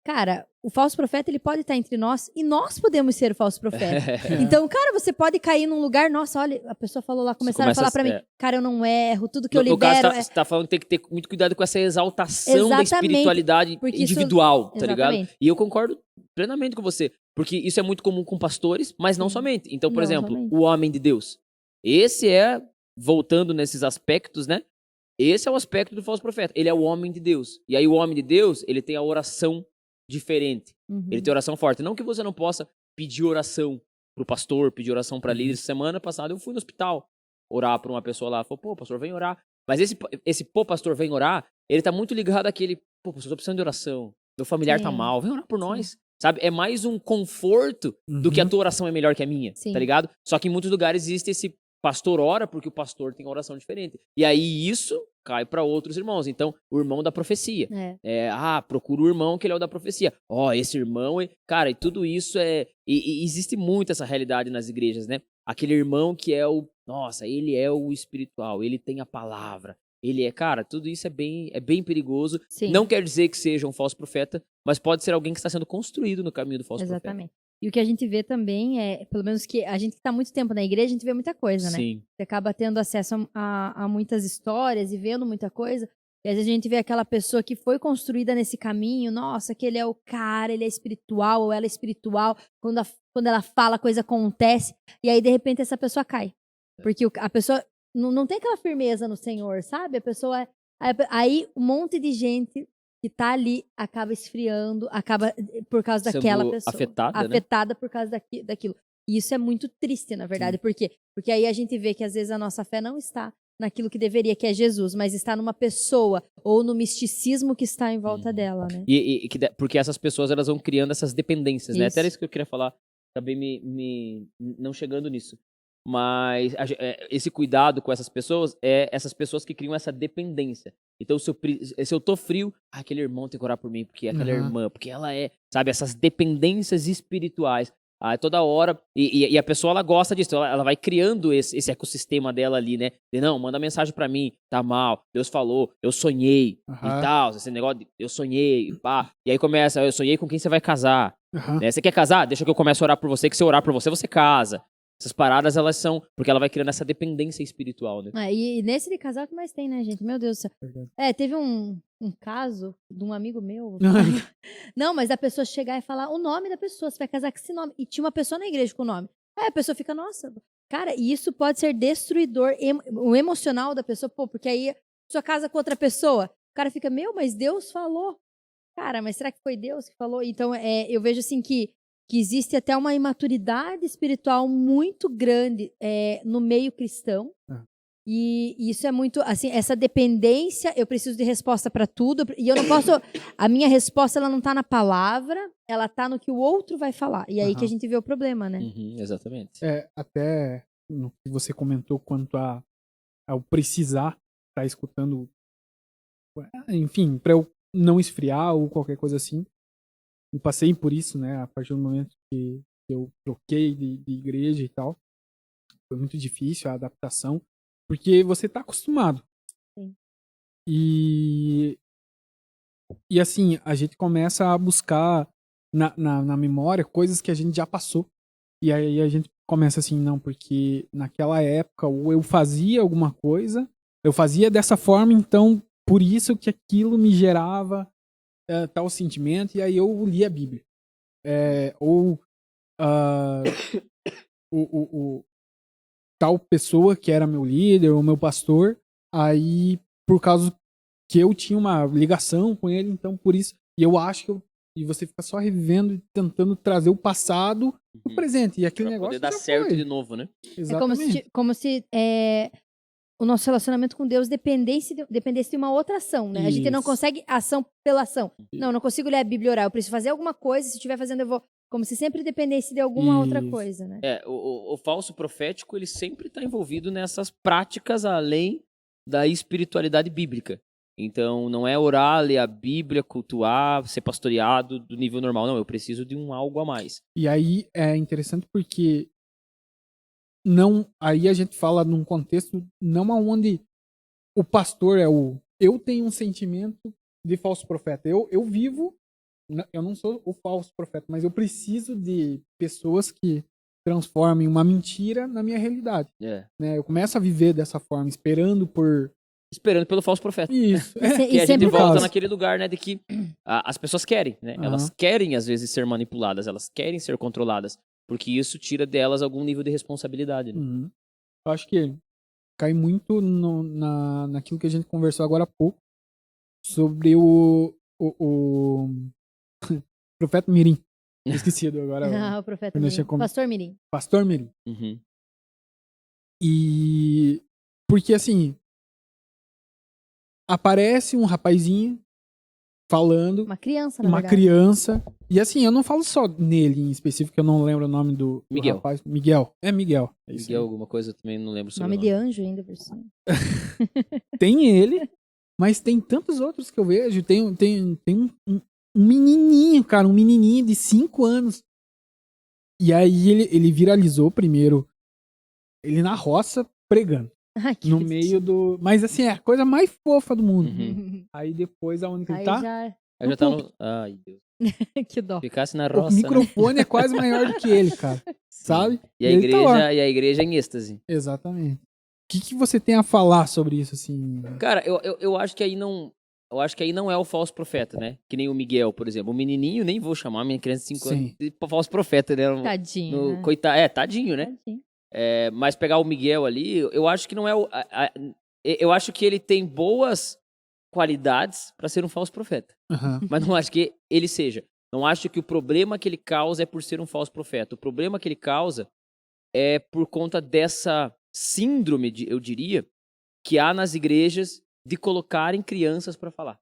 cara, o falso profeta, ele pode estar entre nós e nós podemos ser o falso profeta. Então, cara, você pode cair num lugar, nossa, olha, a pessoa falou lá, começaram a falar pra mim, cara, eu não erro, tudo que eu libero... Você tá falando que tem que ter muito cuidado com essa exaltação da espiritualidade individual, tá ligado? E eu concordo plenamente com você, porque isso é muito comum com pastores, mas não somente. Então, por exemplo, o homem de Deus. Esse voltando nesses aspectos, né? Esse é o aspecto do falso profeta. Ele é o homem de Deus. E aí o homem de Deus, ele tem a oração diferente. Ele tem oração forte. Não que você não possa pedir oração pro pastor, pedir oração pra líder. Semana passada eu fui no hospital orar pra uma pessoa lá. Falei, pô, pastor, vem orar. Mas esse pastor, vem orar, ele tá muito ligado àquele, pô, pastor, tô precisando de oração. Meu familiar tá mal, vem orar por nós. Sabe? É mais um conforto do que a tua oração é melhor que a minha, tá ligado? Só que em muitos lugares existe pastor ora porque o pastor tem oração diferente. E aí isso cai para outros irmãos. Então, o irmão da profecia. Procura o irmão que ele é o da profecia. Esse irmão... Cara, e tudo isso E existe muito essa realidade nas igrejas, né? Aquele irmão que é o... Nossa, ele é o espiritual, ele tem a palavra. Cara, tudo isso é bem perigoso. Sim. Não quer dizer que seja um falso profeta, mas pode ser alguém que está sendo construído no caminho do falso profeta. Exatamente. E o que a gente vê também pelo menos que a gente que está muito tempo na igreja, a gente vê muita coisa, né? Sim. Você acaba tendo acesso a muitas histórias e vendo muita coisa. E às vezes a gente vê aquela pessoa que foi construída nesse caminho, nossa, que ele é o cara, ele é espiritual, ou ela é espiritual, quando ela fala, a coisa acontece, e aí de repente essa pessoa cai. Porque a pessoa não tem aquela firmeza no Senhor, sabe? A pessoa... Aí um monte de gente que tá ali acaba esfriando, acaba por causa daquela pessoa. Afetada, né? Por causa daquilo. E isso é muito triste, na verdade. Sim. Por quê? Porque aí a gente vê que às vezes a nossa fé não está naquilo que deveria, que é Jesus, mas está numa pessoa ou no misticismo que está em volta dela, né? Porque essas pessoas, elas vão criando essas dependências, né? Isso. Até era isso que eu queria falar, acabei não chegando nisso. Mas esse cuidado com essas pessoas essas pessoas que criam essa dependência. Então, se eu tô frio, aquele irmão tem que orar por mim, porque é aquela irmã, porque ela sabe, essas dependências espirituais. Toda hora, e a pessoa, ela gosta disso, ela vai criando esse ecossistema dela ali, né? Não, manda mensagem pra mim, tá mal, Deus falou, eu sonhei, e tal, esse negócio de eu sonhei, pá. E aí começa, eu sonhei com quem você vai casar. Né? Você quer casar? Deixa que eu comece a orar por você, que se eu orar por você, você casa. Essas paradas, elas são... Porque ela vai criando essa dependência espiritual, né? E nesse de casal que mais tem, né, gente? Meu Deus do céu. Teve um caso de um amigo meu. Não, mas a pessoa chegar e falar o nome da pessoa. Você vai casar com esse nome. E tinha uma pessoa na igreja com o nome. Aí a pessoa fica, nossa... Cara, e isso pode ser destruidor. O emocional da pessoa, porque aí a pessoa casa com outra pessoa. O cara fica, mas Deus falou. Cara, mas será que foi Deus que falou? Então, eu vejo assim que existe até uma imaturidade espiritual muito grande no meio cristão. E isso é muito, assim, essa dependência, eu preciso de resposta para tudo, e eu não posso, a minha resposta, ela não tá na palavra, ela tá no que o outro vai falar. E aí que a gente vê o problema, né? Exatamente. Até no que você comentou quanto ao precisar estar escutando, enfim, para eu não esfriar ou qualquer coisa assim. Eu passei por isso, né? A partir do momento que eu troquei de igreja e tal. Foi muito difícil a adaptação, porque você tá acostumado. Sim. E assim, a gente começa a buscar na memória coisas que a gente já passou. E aí a gente começa assim, não, porque naquela época ou eu fazia alguma coisa, eu fazia dessa forma, então por isso que aquilo me gerava tal sentimento, e aí eu li a Bíblia. Tal pessoa que era meu líder, ou meu pastor, aí por causa que eu tinha uma ligação com ele, então por isso, e eu acho que e você fica só revivendo e tentando trazer o passado pro presente, e aquele pra negócio poder dar certo de novo, né? Exatamente. Como se o nosso relacionamento com Deus dependesse de uma outra ação, né? A gente não consegue ação pela ação. Não, eu não consigo ler a Bíblia e orar. Eu preciso fazer alguma coisa, se estiver fazendo, eu vou... Como se sempre dependesse de alguma outra coisa, né? O falso profético, ele sempre está envolvido nessas práticas além da espiritualidade bíblica. Então, não é orar, ler a Bíblia, cultuar, ser pastoreado do nível normal. Não, eu preciso de algo a mais. E aí é interessante porque aí a gente fala num contexto não aonde o pastor eu tenho um sentimento de falso profeta. Eu vivo, eu não sou o falso profeta, mas eu preciso de pessoas que transformem uma mentira na minha realidade. Né? Eu começo a viver dessa forma, esperando pelo falso profeta. Isso. Que a gente volta naquele lugar, né, de que as pessoas querem, né? Elas querem, às vezes, ser manipuladas, elas querem ser controladas, porque isso tira delas algum nível de responsabilidade. Né? Eu acho que cai muito naquilo que a gente conversou agora há pouco, sobre o profeta Mirim. Esquecido agora. O profeta Mirim. Pastor Mirim. Pastor Mirim. E porque assim, aparece um rapazinho falando, Uma criança, na uma verdade. criança. E assim, eu não falo só nele em específico, eu não lembro o nome do Miguel. rapaz. Miguel. É Miguel. É isso Miguel, aí. alguma coisa, eu também não lembro sobre Nome o de nome. anjo ainda, por cima. Tem ele, mas tem tantos outros que eu vejo. Tem um menininho, cara, um menininho de 5 anos. E aí ele viralizou primeiro, ele na roça pregando. Ai, que No bonitinho. meio do... Mas assim, é a coisa mais fofa do mundo. Uhum. Aí depois, aonde que ele Aí tá? já... Aí já tá no... Ai, Deus. que dó. Ficasse na O roça, né? microfone é quase maior do que ele, cara. Sabe? E a ele tá lá. igreja em êxtase. Exatamente. O que você tem a falar sobre isso, assim? Cara, eu acho que aí não... Eu acho que aí não é o falso profeta, né? Que nem o Miguel, por exemplo. O menininho, nem vou chamar a minha criança de 5 anos Sim. de falso profeta, né? Tadinho, né? Coitado, tadinho, né? Tadinho. Mas pegar o Miguel ali, eu acho que não é eu acho que ele tem boas qualidades para ser um falso profeta. Aham. Mas não acho que ele seja. Não acho que o problema que ele causa é por ser um falso profeta. O problema que ele causa é por conta dessa síndrome, eu diria, que há nas igrejas de colocarem crianças para falar,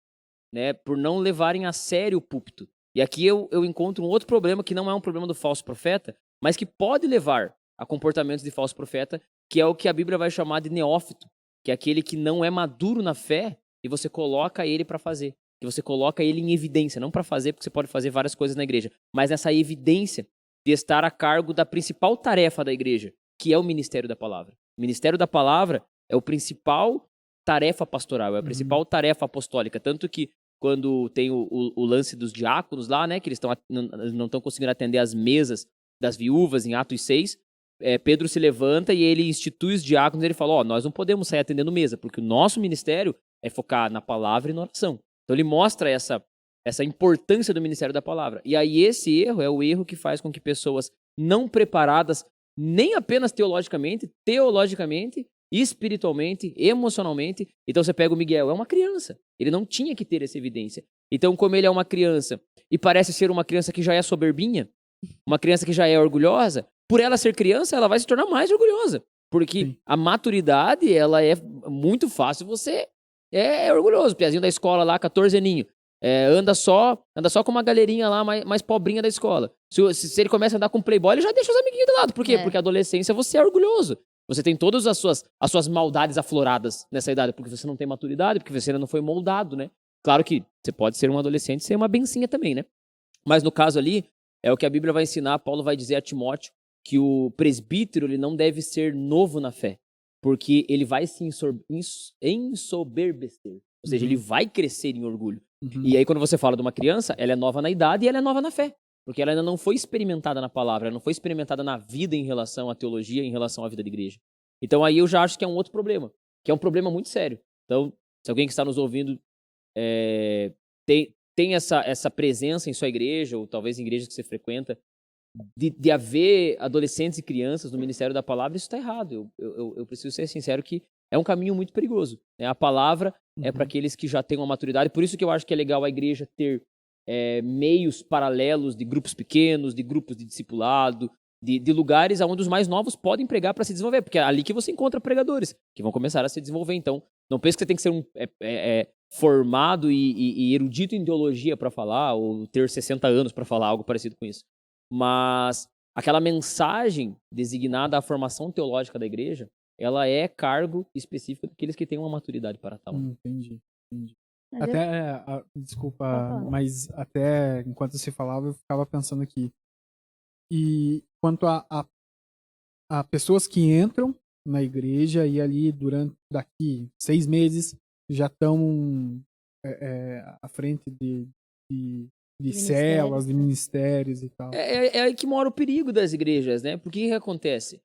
né? Por não levarem a sério o púlpito. E aqui eu encontro um outro problema que não é um problema do falso profeta, mas que pode levar a comportamentos de falso profeta, que é o que a Bíblia vai chamar de neófito, que é aquele que não é maduro na fé e você coloca ele para fazer, que você coloca ele em evidência, não para fazer, porque você pode fazer várias coisas na igreja, mas nessa evidência de estar a cargo da principal tarefa da igreja, que é o ministério da palavra. O ministério da palavra é o principal tarefa pastoral, é a principal tarefa apostólica, tanto que quando tem o lance dos diáconos lá, né, que eles não estão conseguindo atender as mesas das viúvas em Atos 6, Pedro se levanta e ele institui os diáconos, ele fala, nós não podemos sair atendendo mesa, porque o nosso ministério é focar na palavra e na oração. Então ele mostra essa importância do ministério da palavra. E aí esse erro é o erro que faz com que pessoas não preparadas, nem apenas teologicamente, espiritualmente, emocionalmente. Então você pega o Miguel, é uma criança. Ele não tinha que ter essa evidência. Então, como ele é uma criança e parece ser uma criança que já é soberbinha, uma criança que já é orgulhosa, por ela ser criança, ela vai se tornar mais orgulhosa. Porque Sim. a maturidade, ela é muito fácil, você é orgulhoso. O piazinho da escola lá, 14 aninho, anda só com uma galerinha lá mais pobrinha da escola. Se ele começa a andar com playboy, ele já deixa os amiguinhos de lado. Por quê? Porque a adolescência você é orgulhoso. Você tem todas as suas maldades afloradas nessa idade, porque você não tem maturidade, porque você ainda não foi moldado, né? Claro que você pode ser um adolescente e ser uma bencinha também, né? Mas no caso ali, é o que a Bíblia vai ensinar, Paulo vai dizer a Timóteo, que o presbítero ele não deve ser novo na fé, porque ele vai se ensoberbecer, ou seja, ele vai crescer em orgulho. E aí quando você fala de uma criança, ela é nova na idade e ela é nova na fé, porque ela ainda não foi experimentada na palavra, ela não foi experimentada na vida em relação à teologia, em relação à vida da igreja. Então aí eu já acho que é um outro problema, que é um problema muito sério. Então, se alguém que está nos ouvindo tem essa presença em sua igreja, ou talvez em igrejas que você frequenta, de haver adolescentes e crianças no ministério da palavra, isso está errado. Eu preciso ser sincero que é um caminho muito perigoso, né? A palavra é para aqueles que já têm uma maturidade, por isso que eu acho que é legal a igreja ter meios paralelos de grupos pequenos, de grupos de discipulado, de lugares onde os mais novos podem pregar para se desenvolver, porque é ali que você encontra pregadores que vão começar a se desenvolver. Então, não pense que você tem que ser formado e erudito em teologia para falar, ou ter 60 anos para falar algo parecido com isso. Mas aquela mensagem designada à formação teológica da igreja, ela é cargo específico daqueles que têm uma maturidade para tal. Entendi. Mas Até, desculpa, mas até enquanto você falava, eu ficava pensando aqui. E quanto a pessoas que entram na igreja e ali daqui 6 meses já estão à frente de células, de ministérios e tal. É aí que mora o perigo das igrejas, né? Porque o que acontece?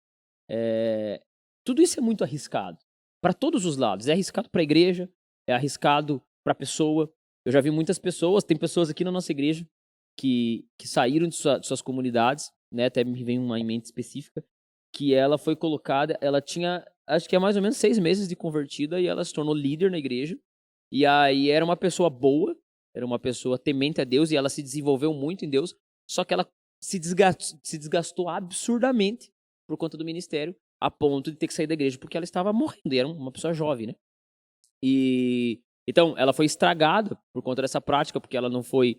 Tudo isso é muito arriscado. Para todos os lados. É arriscado para a igreja, é arriscado para a pessoa. Eu já vi muitas pessoas, tem pessoas aqui na nossa igreja que saíram de suas comunidades, né? Até me vem uma em mente específica, que ela foi colocada, ela tinha, acho que é mais ou menos 6 meses de convertida, e ela se tornou líder na igreja. E aí era uma pessoa boa, era uma pessoa temente a Deus, e ela se desenvolveu muito em Deus, só que ela se desgastou absurdamente por conta do ministério, a ponto de ter que sair da igreja, porque ela estava morrendo, e era uma pessoa jovem, né? E Então, ela foi estragada por conta dessa prática, porque ela não foi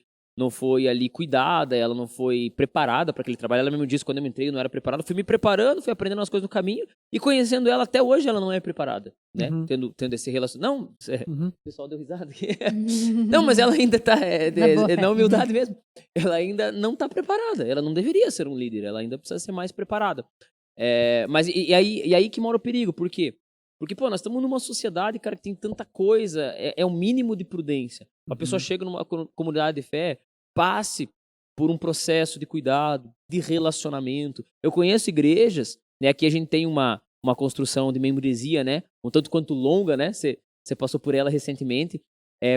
ali cuidada, ela não foi preparada para aquele trabalho. Ela mesmo disse, quando eu me entrei, eu não era preparada. Fui me preparando, fui aprendendo as coisas no caminho, e conhecendo ela até hoje, ela não é preparada, né? Tendo esse relacionamento. Não, o pessoal deu risada aqui. Não, mas ela ainda tá, na humildade mesmo. Ela ainda não tá preparada, ela não deveria ser um líder, ela ainda precisa ser mais preparada. Mas e aí que mora o perigo, por quê? Porque, pô, nós estamos numa sociedade, cara, que tem tanta coisa, é o mínimo de prudência. Uma pessoa chega numa comunidade de fé, passe por um processo de cuidado, de relacionamento. Eu conheço igrejas, né, aqui a gente tem uma construção de membresia, né, um tanto quanto longa, né, você passou por ela recentemente,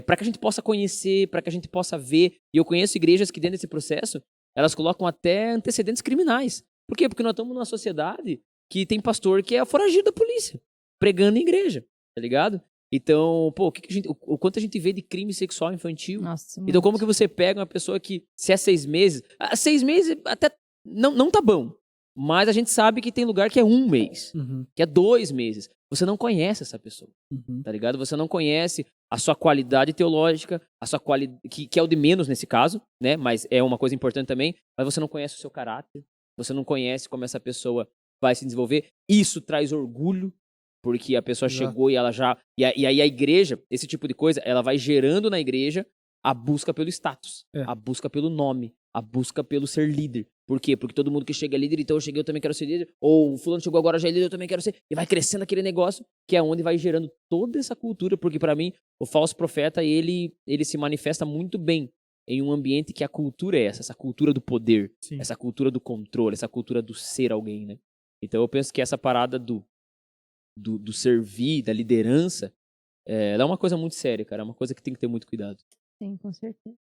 para que a gente possa conhecer, para que a gente possa ver. E eu conheço igrejas que dentro desse processo, elas colocam até antecedentes criminais. Por quê? Porque nós estamos numa sociedade que tem pastor que é foragido da polícia, pregando em igreja, tá ligado? Então, pô, o quanto a gente vê de crime sexual infantil. Nossa, então, como que você pega uma pessoa que, se é 6 meses... 6 meses até não tá bom. Mas a gente sabe que tem lugar que é 1 mês, que é 2 meses. Você não conhece essa pessoa, tá ligado? Você não conhece a sua qualidade teológica, a sua qualidade, que é o de menos nesse caso, né? Mas é uma coisa importante também. Mas você não conhece o seu caráter, você não conhece como essa pessoa vai se desenvolver. Isso traz orgulho, porque a pessoa chegou e ela já... E aí a igreja, esse tipo de coisa, ela vai gerando na igreja a busca pelo status, a busca pelo nome, a busca pelo ser líder. Por quê? Porque todo mundo que chega é líder, então eu cheguei, eu também quero ser líder. Ou o fulano chegou agora, já é líder, eu também quero ser. E vai crescendo aquele negócio, que é onde vai gerando toda essa cultura. Porque para mim, o falso profeta, ele se manifesta muito bem em um ambiente que a cultura é essa cultura do poder, essa cultura do controle, essa cultura do ser alguém, né? Então eu penso que essa parada do servir, da liderança, ela é uma coisa muito séria, cara. É uma coisa que tem que ter muito cuidado. Sim, com certeza.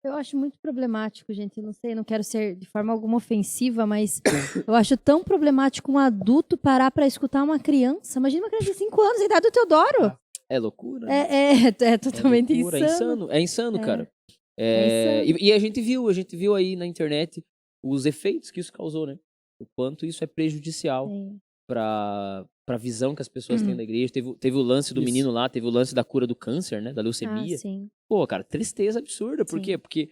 Eu acho muito problemático, gente. Eu não sei, não quero ser de forma alguma ofensiva, mas eu acho tão problemático um adulto parar pra escutar uma criança. Imagina uma criança de 5 anos, a idade do Teodoro. É loucura. É totalmente loucura, insano. É insano, cara. E a gente viu aí na internet os efeitos que isso causou, né? O quanto isso é prejudicial pra visão que as pessoas têm da igreja. Teve o lance do menino lá, teve o lance da cura do câncer, né? Da leucemia. Sim. Pô, cara, tristeza absurda. Por quê? Porque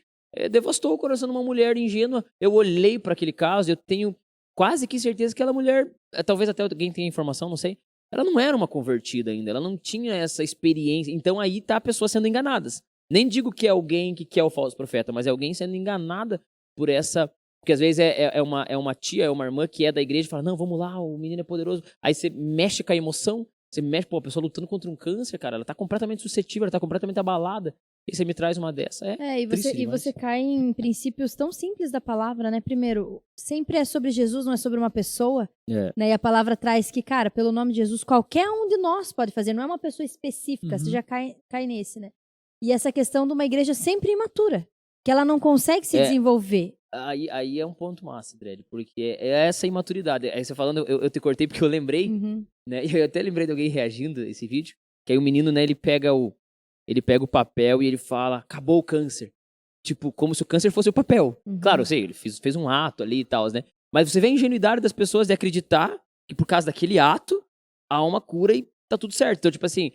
devastou o coração de uma mulher ingênua. Eu olhei pra aquele caso e eu tenho quase que certeza que aquela mulher, talvez até alguém tenha informação, não sei, ela não era uma convertida ainda, ela não tinha essa experiência. Então aí tá a pessoa sendo enganada. Nem digo que é alguém que quer o falso profeta, mas é alguém sendo enganada por essa... Porque às vezes é uma tia, é uma irmã que é da igreja e fala, não, vamos lá, o menino é poderoso. Aí você mexe com a emoção, você mexe, pô, a pessoa lutando contra um câncer, cara, ela tá completamente suscetível, ela tá completamente abalada. E você me traz uma dessa, e você cai em princípios tão simples da palavra, né? Primeiro, sempre é sobre Jesus, não é sobre uma pessoa. Né? E a palavra traz que, cara, pelo nome de Jesus, qualquer um de nós pode fazer, não é uma pessoa específica, você já cai nesse, né? E essa questão de uma igreja sempre imatura, que ela não consegue se desenvolver. Aí é um ponto massa, Dredd, porque é essa imaturidade. Aí você falando, eu te cortei porque eu lembrei, né? Eu até lembrei de alguém reagindo a esse vídeo, que aí o menino, né, ele pega o papel e ele fala, acabou o câncer. Tipo, como se o câncer fosse o papel. Claro, eu sei, ele fez um ato ali e tal, né? Mas você vê a ingenuidade das pessoas de acreditar que por causa daquele ato, há uma cura e tá tudo certo. Então, tipo assim,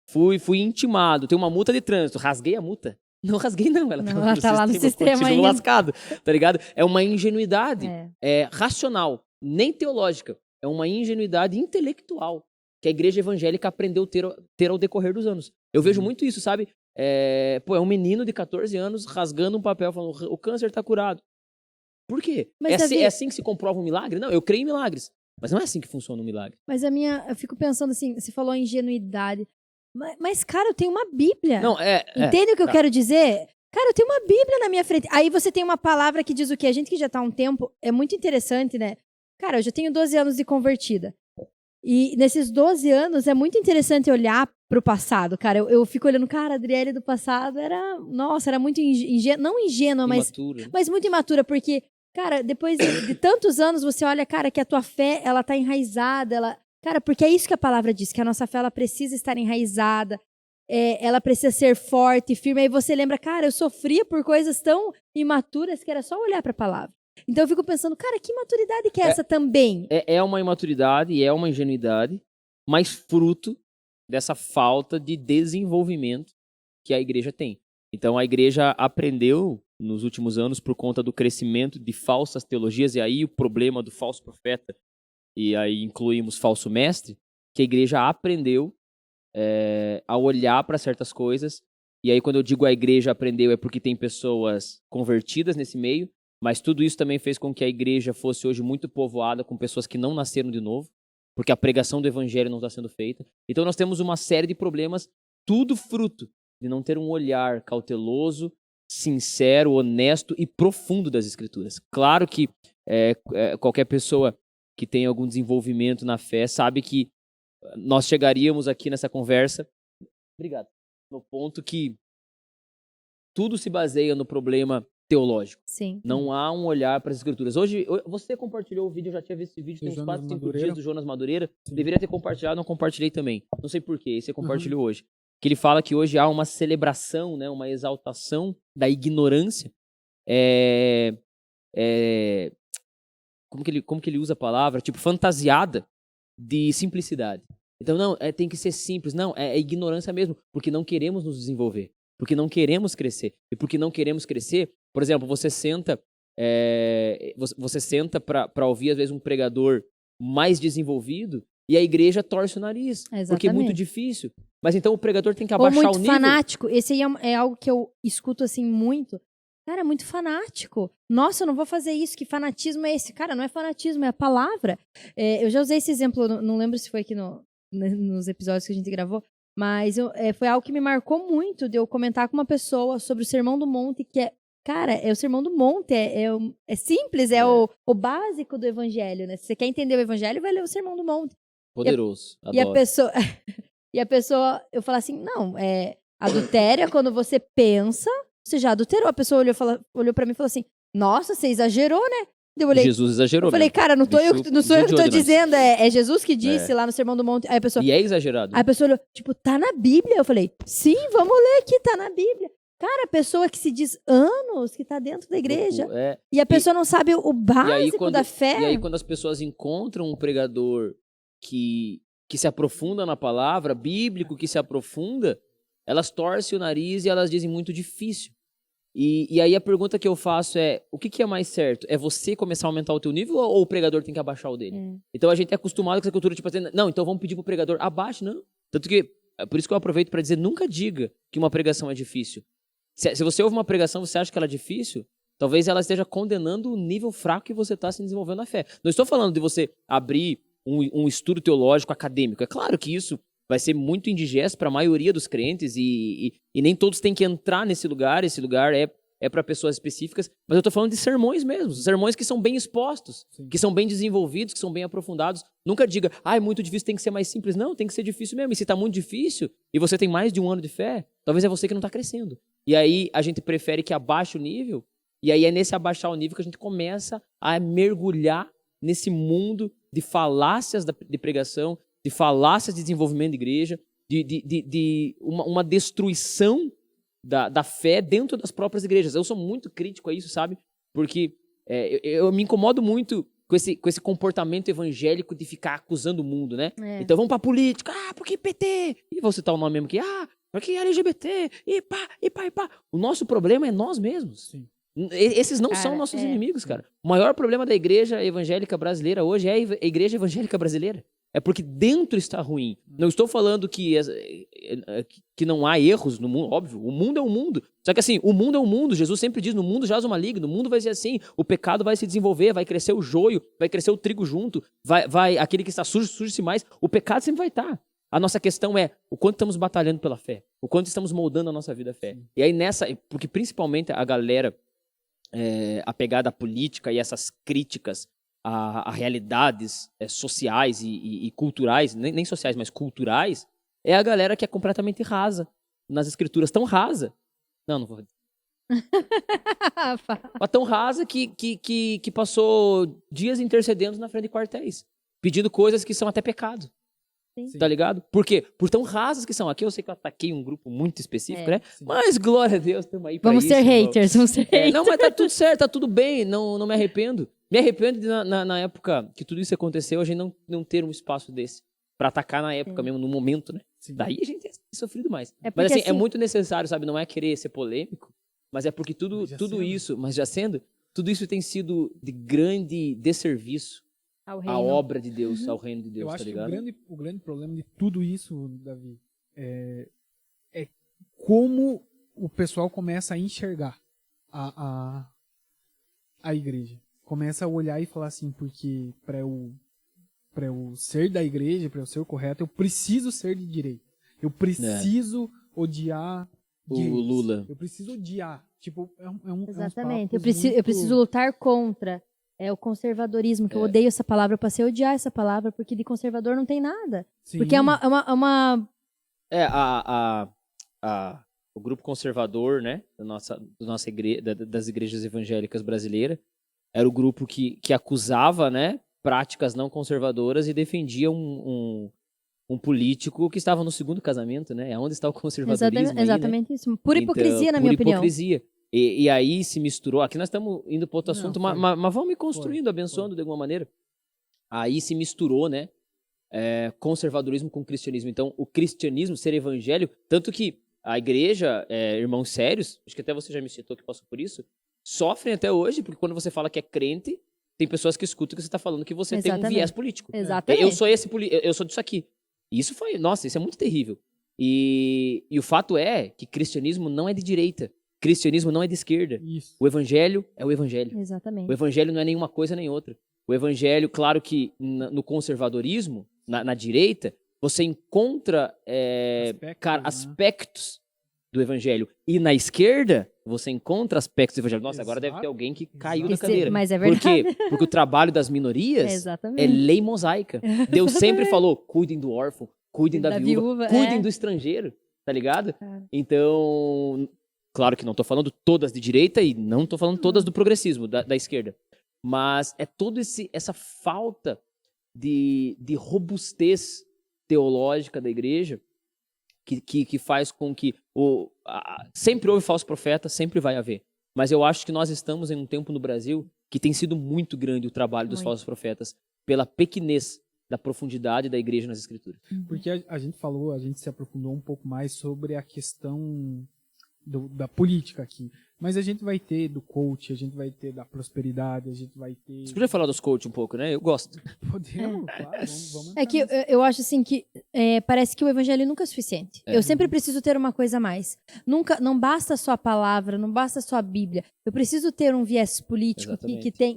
fui intimado, tem uma multa de trânsito, rasguei a multa. Não rasguei, não. Ela tá lá no sistema ainda. Lascado, tá ligado? É uma ingenuidade racional, nem teológica. É uma ingenuidade intelectual que a igreja evangélica aprendeu ter ao decorrer dos anos. Eu vejo muito isso, sabe? É um menino de 14 anos rasgando um papel falando, o câncer tá curado. Por quê? É assim que se comprova um milagre? Não, eu creio em milagres. Mas não é assim que funciona um milagre. Mas eu fico pensando assim, você falou ingenuidade. Mas, cara, eu tenho uma Bíblia. Não, Entende o que eu quero dizer? Cara, eu tenho uma Bíblia na minha frente. Aí você tem uma palavra que diz o quê? A gente que já tá há um tempo, é muito interessante, né? Cara, eu já tenho 12 anos de convertida. E nesses 12 anos é muito interessante olhar pro passado, cara. Eu fico olhando, cara, a Adriele do passado era muito ingênua. Não ingênua, mas muito imatura, porque, cara, depois de tantos anos você olha, cara, que a tua fé, ela tá enraizada, Cara, porque é isso que a palavra diz, que a nossa fé ela precisa estar enraizada, ela precisa ser forte, firme. Aí você lembra, cara, eu sofria por coisas tão imaturas que era só olhar para a palavra. Então eu fico pensando, cara, que maturidade que é essa também? É uma imaturidade e é uma ingenuidade, mas fruto dessa falta de desenvolvimento que a igreja tem. Então, a igreja aprendeu nos últimos anos, por conta do crescimento de falsas teologias, e aí o problema do falso profeta, e aí incluímos falso mestre, que a igreja aprendeu a olhar para certas coisas. E aí, quando eu digo a igreja aprendeu, é porque tem pessoas convertidas nesse meio, mas tudo isso também fez com que a igreja fosse hoje muito povoada com pessoas que não nasceram de novo, porque a pregação do evangelho não está sendo feita. Então, nós temos uma série de problemas, tudo fruto de não ter um olhar cauteloso, sincero, honesto e profundo das Escrituras. Claro que qualquer pessoa que tem algum desenvolvimento na fé sabe que nós chegaríamos aqui nessa conversa, obrigado, no ponto que tudo se baseia no problema teológico. Sim. Não há um olhar para as Escrituras. Hoje, você compartilhou o vídeo, eu já tinha visto esse vídeo, tem uns Jonas 4, 5 Madureira. dias do Jonas Madureira. Sim. Deveria ter compartilhado, não compartilhei também. Não sei porquê, e você compartilhou hoje. Que ele fala que hoje há uma celebração, né, uma exaltação da ignorância. Como que ele usa a palavra? Tipo, fantasiada de simplicidade. Então, não, tem que ser simples. Não, é ignorância mesmo, porque não queremos nos desenvolver, porque não queremos crescer. E porque não queremos crescer, por exemplo, você senta para ouvir, às vezes, um pregador mais desenvolvido e a igreja torce o nariz, porque é muito difícil. Mas então o pregador tem que Ou abaixar o muito nível. fanático. Esse aí é algo que eu escuto assim muito. Cara, é muito fanático. Nossa, eu não vou fazer isso. Que fanatismo é esse? Cara, não é fanatismo, é a palavra. Eu já usei esse exemplo, não lembro se foi aqui nos episódios que a gente gravou, mas foi algo que me marcou muito de eu comentar com uma pessoa sobre o Sermão do Monte, que cara, o Sermão do Monte, é simples, o básico do Evangelho, né? Se você quer entender o Evangelho, vai ler o Sermão do Monte. Poderoso. E a pessoa, eu falo assim, não, adultério é quando você pensa, você já adulterou. A pessoa olhou pra mim e falou assim, nossa, você exagerou, né? Eu olhei, Jesus exagerou. eu falei, mesmo. cara, não sou eu que tô dizendo, é Jesus que disse É. lá no Sermão do Monte. Aí a pessoa, E é exagerado. aí a pessoa olhou, tipo, tá na Bíblia? Eu falei, sim, vamos ler aqui, tá na Bíblia. Cara, a pessoa que se diz anos, que tá dentro da igreja, e a pessoa não sabe o básico da fé. E aí, quando as pessoas encontram um pregador que se aprofunda na palavra, bíblico, que se aprofunda, elas torcem o nariz e elas dizem muito difícil. E aí a pergunta que eu faço é, o que é mais certo? É você começar a aumentar o teu nível ou o pregador tem que abaixar o dele? Então a gente é acostumado com essa cultura, tipo assim, não, então vamos pedir pro pregador, abaixe, não. Tanto que, por isso que eu aproveito para dizer, nunca diga que uma pregação é difícil. Se você ouve uma pregação, você acha que ela é difícil, talvez ela esteja condenando o nível fraco que você está se desenvolvendo na fé. Não estou falando de você abrir um estudo teológico acadêmico. É claro que isso vai ser muito indigesto para a maioria dos crentes e nem todos têm que entrar nesse lugar. Esse lugar é para pessoas específicas. Mas eu estou falando de sermões mesmo. Sermões que são bem expostos, que são bem desenvolvidos, que são bem aprofundados. Nunca diga, é muito difícil, tem que ser mais simples. Não, tem que ser difícil mesmo. E se está muito difícil e você tem mais de um ano de fé, talvez é você que não está crescendo. E aí a gente prefere que abaixe o nível. E aí é nesse abaixar o nível que a gente começa a mergulhar nesse mundo de falácias de pregação, de falácias de desenvolvimento de igreja, de uma destruição da fé dentro das próprias igrejas. Eu sou muito crítico a isso, sabe? Porque eu me incomodo muito com esse comportamento evangélico de ficar acusando o mundo, né? Então vamos pra política, porque PT, e vou citar o nome mesmo aqui, porque LGBT, e pá. O nosso problema é nós mesmos. Sim. Esses não são nossos inimigos, cara. O maior problema da igreja evangélica brasileira hoje é a igreja evangélica brasileira. É porque dentro está ruim. Não estou falando que não há erros no mundo, óbvio. O mundo é o mundo. Só que assim, o mundo é o mundo. Jesus sempre diz, no mundo jaz o maligno. O mundo vai ser assim. O pecado vai se desenvolver, vai crescer o joio, vai crescer o trigo junto. Aquele que está sujo, suje-se mais. O pecado sempre vai estar. A nossa questão é o quanto estamos batalhando pela fé. O quanto estamos moldando a nossa vida à fé. E aí porque principalmente a galera apegada à política e essas críticas a realidades sociais e culturais, nem sociais, mas culturais, é a galera que é completamente rasa nas escrituras, tão rasa. Não vou dizer. Mas tão rasa que passou dias intercedendo na frente de quartéis, pedindo coisas que são até pecado. Sim. Tá ligado? Por quê? Por tão rasas que são. Aqui eu sei que eu ataquei um grupo muito específico, né? Sim. Mas glória a Deus, estamos aí pra vamos isso. Ser haters, vamos ser haters. Não, mas tá tudo certo, tá tudo bem, não me arrependo. Me arrependo de, na época que tudo isso aconteceu, a gente não ter um espaço desse. pra atacar na época Sim. mesmo, no momento, né? Sim. Daí a gente tem sofrido mais. É porque, Mas assim, é assim, muito necessário, sabe? Não é querer ser polêmico, mas é porque tudo Mas tudo isso tem sido de grande desserviço ao à reino. obra de Deus, Uhum. ao reino de Deus, Eu tá acho que ligado? o grande problema de tudo isso, Davi, é como o pessoal começa a enxergar a igreja. Começa a olhar e falar assim, porque para eu ser da igreja, para eu ser o correto, eu preciso ser de direita. Eu preciso odiar O gays. Lula. Eu preciso odiar. Tipo, Exatamente. É Eu preciso lutar contra o conservadorismo, que eu odeio essa palavra. Eu passei a odiar essa palavra, porque de conservador não tem nada. Porque é uma O grupo conservador, né, das igrejas evangélicas brasileiras, era o grupo que acusava, né, práticas não conservadoras e defendia um político que estava no segundo casamento, né? Onde está o conservadorismo aí, né? exatamente isso. Pura Então, hipocrisia, na por minha opinião. hipocrisia. E aí se misturou. Aqui nós estamos indo para outro assunto, foi. mas vamos me construindo, abençoando de alguma maneira. Aí se misturou, né? Conservadorismo com cristianismo. Então, o cristianismo ser evangélico, tanto que a igreja, irmãos sérios, acho que até você já me citou que passou por isso, sofrem até hoje, porque quando você fala que é crente, tem pessoas que escutam que você está falando que você tem um Exatamente. viés político. Exatamente. Eu sou disso aqui. E isso é muito terrível. E o fato é que cristianismo não é de direita. Cristianismo não é de esquerda. Isso. O evangelho é o evangelho. Exatamente. O evangelho não é nenhuma coisa nem outra. O evangelho, claro que no conservadorismo, na direita, você encontra aspectos do evangelho. E na esquerda, você encontra aspectos do evangelho. Nossa, agora deve ter alguém que caiu da cadeira. Mas é Por verdade. quê? Porque o trabalho das minorias Exatamente. é lei mosaica. Deus sempre falou, cuidem do órfão, cuidem da viúva, cuidem do estrangeiro, tá ligado? Então, claro que não tô falando todas de direita e não tô falando todas do progressismo, da esquerda. Mas é toda essa falta de robustez teológica da igreja que faz com que sempre houve falso profeta, sempre vai haver. Mas eu acho que nós estamos em um tempo no Brasil que tem sido muito grande o trabalho dos falsos profetas pela pequenez da profundidade da igreja nas escrituras. Porque a gente se aprofundou um pouco mais sobre a questão da política aqui. Mas a gente vai ter do coach, a gente vai ter da prosperidade, a gente vai ter... Você podia falar dos coach um pouco, né? Eu gosto. Podemos, claro, vamos É que eu acho assim que parece que o evangelho nunca é suficiente. Eu sempre preciso ter uma coisa a mais. Não basta só a palavra, não basta só a Bíblia. Eu preciso ter um viés político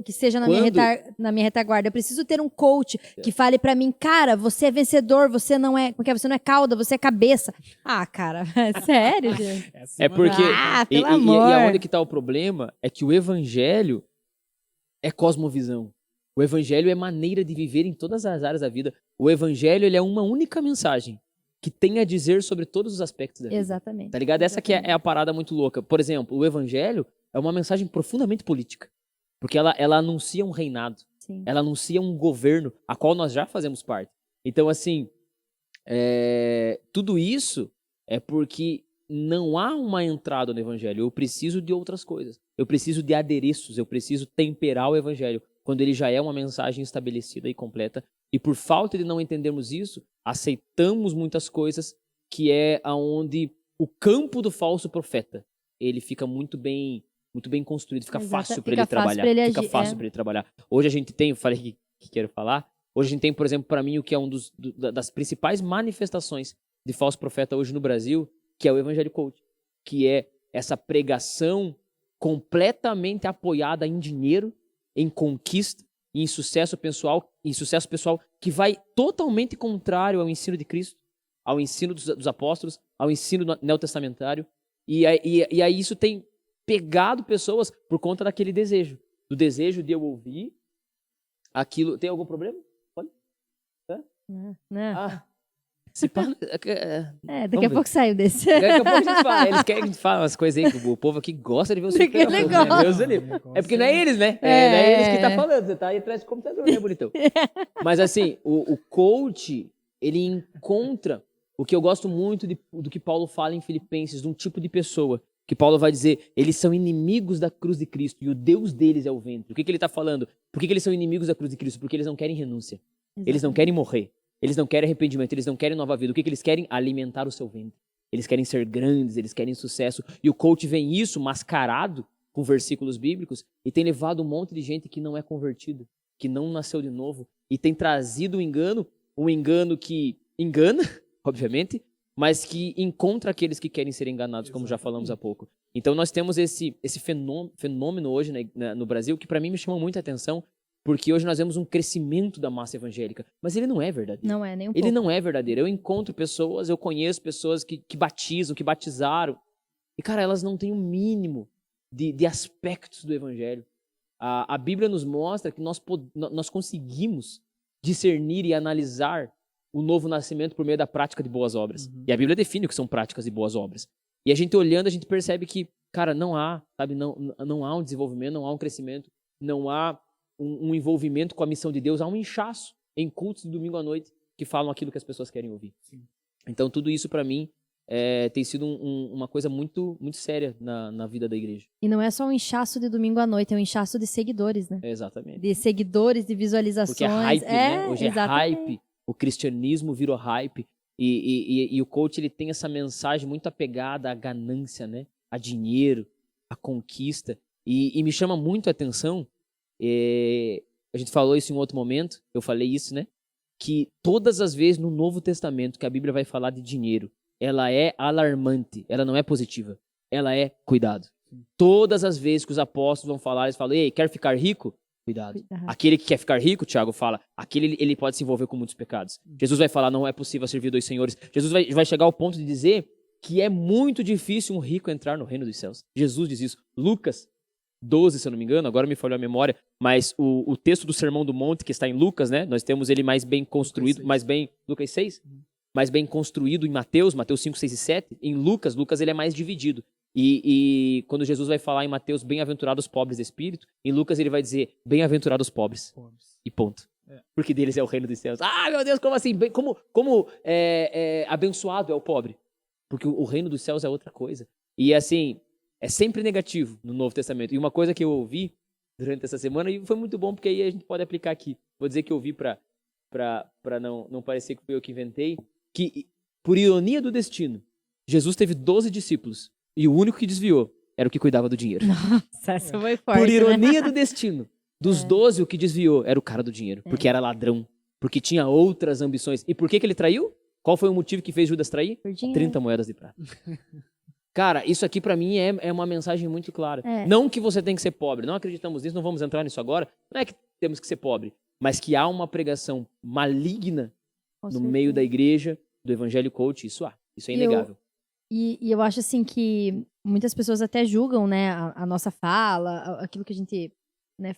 que seja na minha retaguarda. Eu preciso ter um coach que fale pra mim, cara, você é vencedor, você não é cauda, você é cabeça. Ah, cara, sério, gente? É porque pelo e amor. aonde que tá o problema é que o evangelho é cosmovisão. O evangelho é maneira de viver em todas as áreas da vida. O evangelho ele é uma única mensagem que tem a dizer sobre todos os aspectos da vida. Exatamente. Tá ligado? Essa que é a parada muito louca. Por exemplo, o evangelho é uma mensagem profundamente política. Porque ela anuncia um reinado. Sim. Ela anuncia um governo a qual nós já fazemos parte. Então, assim, tudo isso é porque não há uma entrada no evangelho. Eu preciso de outras coisas. Eu preciso de adereços. Eu preciso temperar o evangelho quando ele já é uma mensagem estabelecida e completa. E por falta de não entendermos isso, aceitamos muitas coisas que é aonde o campo do falso profeta, ele fica muito bem construído, fica fácil para ele trabalhar. Fica fácil para ele trabalhar. Hoje a gente tem, eu falei que quero falar, hoje a gente tem, por exemplo, para mim, o que é das principais manifestações de falso profeta hoje no Brasil, que é o Evangelho Coach, que é essa pregação completamente apoiada em dinheiro, em conquista, em sucesso pessoal, que vai totalmente contrário ao ensino de Cristo, ao ensino dos apóstolos, ao ensino neotestamentário. E aí isso tem pegado pessoas por conta daquele desejo, do desejo de eu ouvir aquilo. Tem algum problema? Pode? Não. Se pá, daqui a pouco saiu desse. Daqui a pouco a gente fala. Eles querem que a gente fale umas coisas aí que o povo aqui gosta de ver o seu Porque é legal. né? Deus ali. É porque não é eles, né? Não é eles que tá falando. Você tá aí atrás do computador, né, bonitão? Mas assim, o coach, ele encontra o que eu gosto muito do que Paulo fala em Filipenses, de um tipo de pessoa. Que Paulo vai dizer, eles são inimigos da cruz de Cristo e o Deus deles é o ventre. O que ele tá falando? Por que eles são inimigos da cruz de Cristo? Porque eles não querem renúncia. Exatamente. Eles não querem morrer. Eles não querem arrependimento, eles não querem nova vida. O que eles querem? Alimentar o seu ventre. Eles querem ser grandes, eles querem sucesso. E o coach vem isso mascarado com versículos bíblicos e tem levado um monte de gente que não é convertida, que não nasceu de novo e tem trazido um engano que engana, obviamente, mas que encontra aqueles que querem ser enganados, como já falamos há pouco. Então nós temos esse fenômeno hoje no Brasil que para mim me chama muita atenção, porque hoje nós vemos um crescimento da massa evangélica, mas ele não é verdadeiro. Não é nem um Ele pouco. não é verdadeiro. Eu encontro pessoas, eu conheço pessoas que batizam, que batizaram, e cara, elas não têm um mínimo de aspectos do evangelho. A Bíblia nos mostra que nós conseguimos discernir e analisar o novo nascimento por meio da prática de boas obras. E a Bíblia define o que são práticas de boas obras. E a gente olhando, a gente percebe que, cara, não há um desenvolvimento, não há um crescimento, não há um envolvimento com a missão de Deus, há um inchaço em cultos de domingo à noite que falam aquilo que as pessoas querem ouvir. Sim. Então tudo isso para mim tem sido uma coisa muito, muito séria na vida da igreja. E não é só um inchaço de domingo à noite, é um inchaço de seguidores, né? Exatamente. De seguidores, de visualizações. Porque é hype, né? Hoje exatamente. é hype. O cristianismo virou hype. E o coach ele tem essa mensagem muito apegada à ganância, né? A dinheiro, à conquista. E me chama muito a atenção, a gente falou isso em um outro momento, eu falei isso, né? Que todas as vezes no Novo Testamento que a Bíblia vai falar de dinheiro, ela é alarmante, ela não é positiva, ela é cuidado. Todas as vezes que os apóstolos vão falar, eles falam, ei, quer ficar rico? Cuidado. Aquele que quer ficar rico, Tiago fala, aquele ele pode se envolver com muitos pecados. Jesus vai falar, não é possível servir dois senhores. Jesus vai chegar ao ponto de dizer que é muito difícil um rico entrar no reino dos céus. Jesus diz isso. Lucas 12, se eu não me engano, agora me falhou a memória, mas o texto do Sermão do Monte, que está em Lucas, né? Nós temos ele mais bem construído, Lucas 6? Mais bem construído em Mateus 5, 6 e 7. Em Lucas ele é mais dividido. E quando Jesus vai falar em Mateus, bem-aventurados os pobres de espírito, em Lucas ele vai dizer, bem-aventurados os pobres. E ponto. Porque deles é o reino dos céus. Ah, meu Deus, como assim? Como abençoado é o pobre? Porque o reino dos céus é outra coisa. E assim, é sempre negativo no Novo Testamento. E uma coisa que eu ouvi durante essa semana, e foi muito bom, porque aí a gente pode aplicar aqui. Vou dizer que eu ouvi para não parecer que foi eu que inventei, que, por ironia do destino, Jesus teve 12 discípulos, e o único que desviou era o que cuidava do dinheiro. Nossa, essa foi forte, por ironia né? do destino, dos 12, o que desviou era o cara do dinheiro, porque era ladrão, porque tinha outras ambições. E por que ele traiu? Qual foi o motivo que fez Judas trair? 30 moedas de prata. Cara, isso aqui pra mim é uma mensagem muito clara. Não que você tem que ser pobre, não acreditamos nisso, não vamos entrar nisso agora. Não é que temos que ser pobre, mas que há uma pregação maligna no meio da igreja, do evangelho coach, isso é inegável. E eu acho assim que muitas pessoas até julgam, né, a nossa fala, aquilo que a gente, né,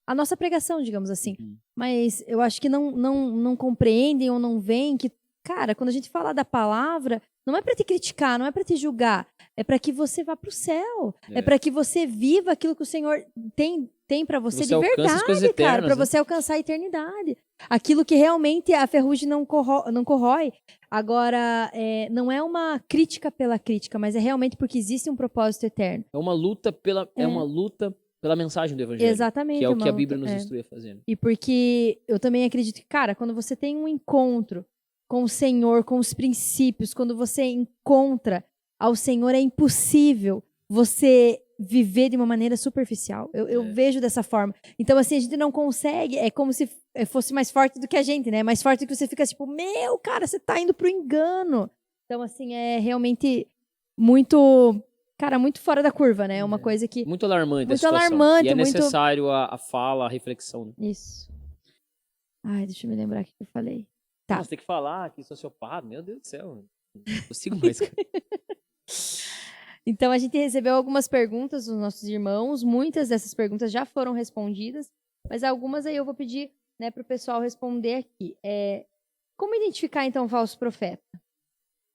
a nossa pregação, digamos assim. Mas eu acho que não compreendem ou não veem que, cara, quando a gente fala da palavra, não é para te criticar, não é para te julgar, é para que você vá para o céu, é para que você viva aquilo que o Senhor tem para você de verdade, cara, para você alcançar a eternidade. Aquilo que realmente a ferrugem não corrói. Agora, não é uma crítica pela crítica, mas é realmente porque existe um propósito eterno. É uma luta pela mensagem do evangelho. Exatamente. Que é o que a Bíblia nos instrui a fazer. E porque eu também acredito que, cara, quando você tem um encontro com o Senhor, com os princípios, quando você encontra ao Senhor, é impossível você viver de uma maneira superficial. Eu vejo dessa forma. Então, assim, a gente não consegue, é como se fosse mais forte do que a gente, né? Mais forte do que você fica tipo, meu, cara, você tá indo pro engano. Então, assim, é realmente muito, cara, muito fora da curva, né? É uma coisa que... Muito alarmante a situação. E é necessário a fala, a reflexão. Né? Isso. Ai, deixa eu me lembrar o que eu falei. Tá. Você tem que falar que sociopata, meu Deus do céu. Não consigo mais, cara. Então, a gente recebeu algumas perguntas dos nossos irmãos. Muitas dessas perguntas já foram respondidas, mas algumas aí eu vou pedir, né, para o pessoal responder aqui. Como identificar, então, o falso profeta?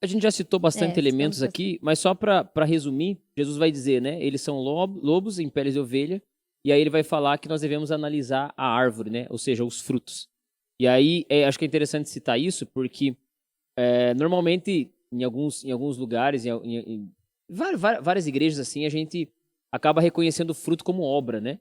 A gente já citou bastante elementos aqui, mas só para resumir, Jesus vai dizer, né? Eles são lobos em peles de ovelha, e aí ele vai falar que nós devemos analisar a árvore, né? Ou seja, os frutos. E aí, acho que é interessante citar isso, porque normalmente, em alguns lugares, em várias igrejas, assim, a gente acaba reconhecendo o fruto como obra, né?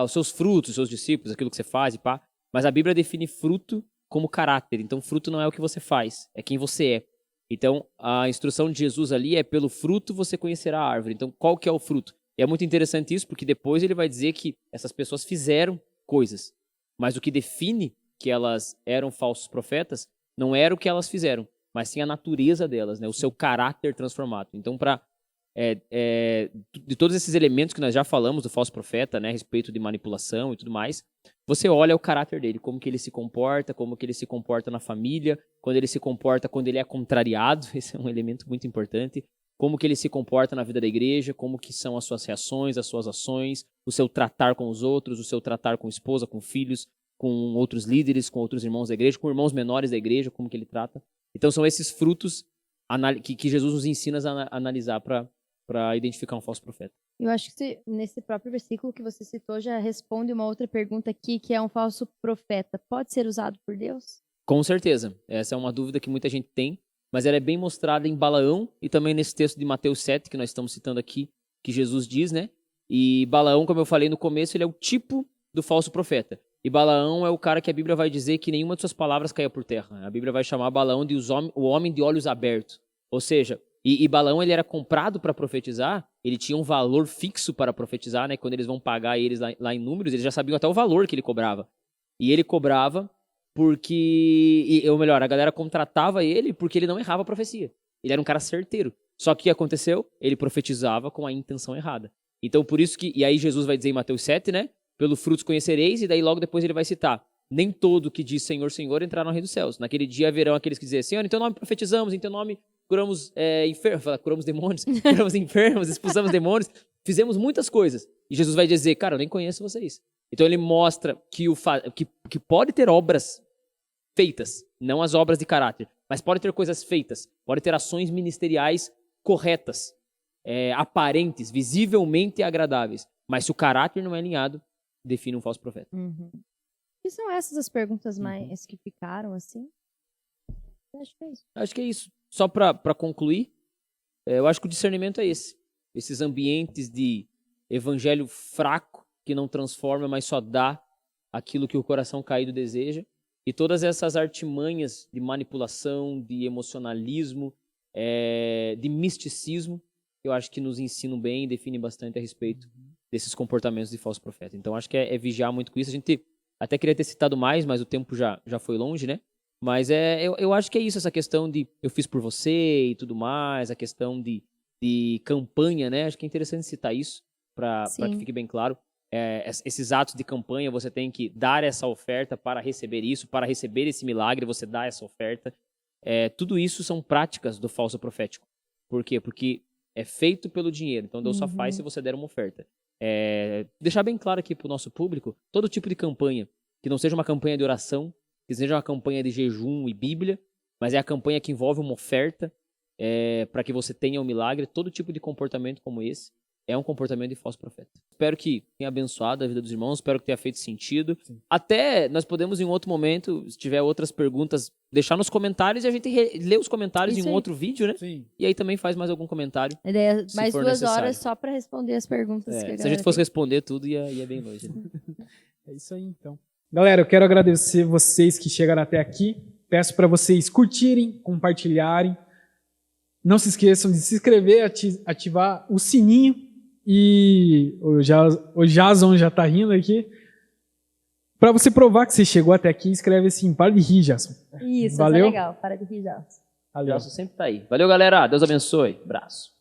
Os seus frutos, os seus discípulos, aquilo que você faz e pá. Mas a Bíblia define fruto como caráter. Então, fruto não é o que você faz, é quem você é. Então, a instrução de Jesus ali é pelo fruto você conhecerá a árvore. Então, qual que é o fruto? E é muito interessante isso, porque depois ele vai dizer que essas pessoas fizeram coisas. Mas o que define que elas eram falsos profetas não era o que elas fizeram, mas sim a natureza delas, né? O seu caráter transformado. Então, de todos esses elementos que nós já falamos do falso profeta, né, a respeito de manipulação e tudo mais, você olha o caráter dele, como que ele se comporta, como que ele se comporta na família, quando ele se comporta quando ele é contrariado, esse é um elemento muito importante, como que ele se comporta na vida da igreja, como que são as suas reações, as suas ações, o seu tratar com os outros, o seu tratar com esposa, com filhos, com outros líderes, com outros irmãos da igreja, com irmãos menores da igreja, como que ele trata. Então são esses frutos que Jesus nos ensina a analisar para identificar um falso profeta. Eu acho que nesse próprio versículo que você citou já responde uma outra pergunta aqui, que é um falso profeta. Pode ser usado por Deus? Com certeza. Essa é uma dúvida que muita gente tem, mas ela é bem mostrada em Balaão e também nesse texto de Mateus 7, que nós estamos citando aqui, que Jesus diz, né? E Balaão, como eu falei no começo, ele é o tipo do falso profeta. E Balaão é o cara que a Bíblia vai dizer que nenhuma de suas palavras caia por terra. A Bíblia vai chamar Balaão de o homem de olhos abertos. Ou seja, e Balaão ele era comprado para profetizar, ele tinha um valor fixo para profetizar, né? Quando eles vão pagar eles lá em números, eles já sabiam até o valor que ele cobrava. E ele cobrava porque, ou melhor, a galera contratava ele porque ele não errava a profecia. Ele era um cara certeiro. Só que o que aconteceu? Ele profetizava com a intenção errada. Então por isso que, e aí Jesus vai dizer em Mateus 7, né? Pelo frutos conhecereis, e daí logo depois ele vai citar: nem todo que diz Senhor, Senhor entrará no reino dos céus. Naquele dia haverão aqueles que dizem: Senhor, em teu nome profetizamos, em teu nome curamos curamos demônios, curamos enfermos, expulsamos demônios, fizemos muitas coisas. E Jesus vai dizer: cara, eu nem conheço vocês. Então ele mostra que pode ter obras feitas, não as obras de caráter, mas pode ter coisas feitas, pode ter ações ministeriais corretas, aparentes, visivelmente agradáveis. Mas se o caráter não é alinhado, define um falso profeta. Uhum. E são essas as perguntas mais que ficaram, assim? Acho que é isso. Acho que é isso. Só para concluir, eu acho que o discernimento é esse. Esses ambientes de evangelho fraco, que não transforma, mas só dá aquilo que o coração caído deseja. E todas essas artimanhas de manipulação, de emocionalismo, de misticismo, eu acho que nos ensinam bem e definem bastante a respeito desses comportamentos de falso profeta. Então acho que é vigiar muito com isso. A gente até queria ter citado mais, mas o tempo já foi longe, né? Mas eu acho que é isso, essa questão de eu fiz por você e tudo mais, a questão de campanha, né? Acho que é interessante citar isso para que fique bem claro. Esses atos de campanha, você tem que dar essa oferta para receber isso, para receber esse milagre, você dá essa oferta. Tudo isso são práticas do falso profético. Por quê? Porque é feito pelo dinheiro. Então Deus só faz se você der uma oferta. Deixar bem claro aqui para o nosso público, todo tipo de campanha, que não seja uma campanha de oração, que seja uma campanha de jejum e Bíblia, mas é a campanha que envolve uma oferta para que você tenha um milagre. Todo tipo de comportamento como esse é um comportamento de falso profeta. Espero que tenha abençoado a vida dos irmãos, espero que tenha feito sentido. Sim. Até nós podemos, em outro momento, se tiver outras perguntas, deixar nos comentários e a gente lê os comentários em um outro vídeo, né? Sim. E aí também faz mais algum comentário. A ideia é mais 2 horas só para responder as perguntas. Que se a gente fosse responder tudo, ia bem longe. Né? É isso aí, então. Galera, eu quero agradecer vocês que chegaram até aqui. Peço para vocês curtirem, compartilharem. Não se esqueçam de se inscrever, ativar o sininho. E o Jason já tá rindo aqui. Para você provar que você chegou até aqui, escreve assim: para de rir, Jason. Isso, valeu? Tá legal, para de rir, Jason. Valeu. Jason sempre tá aí. Valeu, galera. Deus abençoe. Abraço.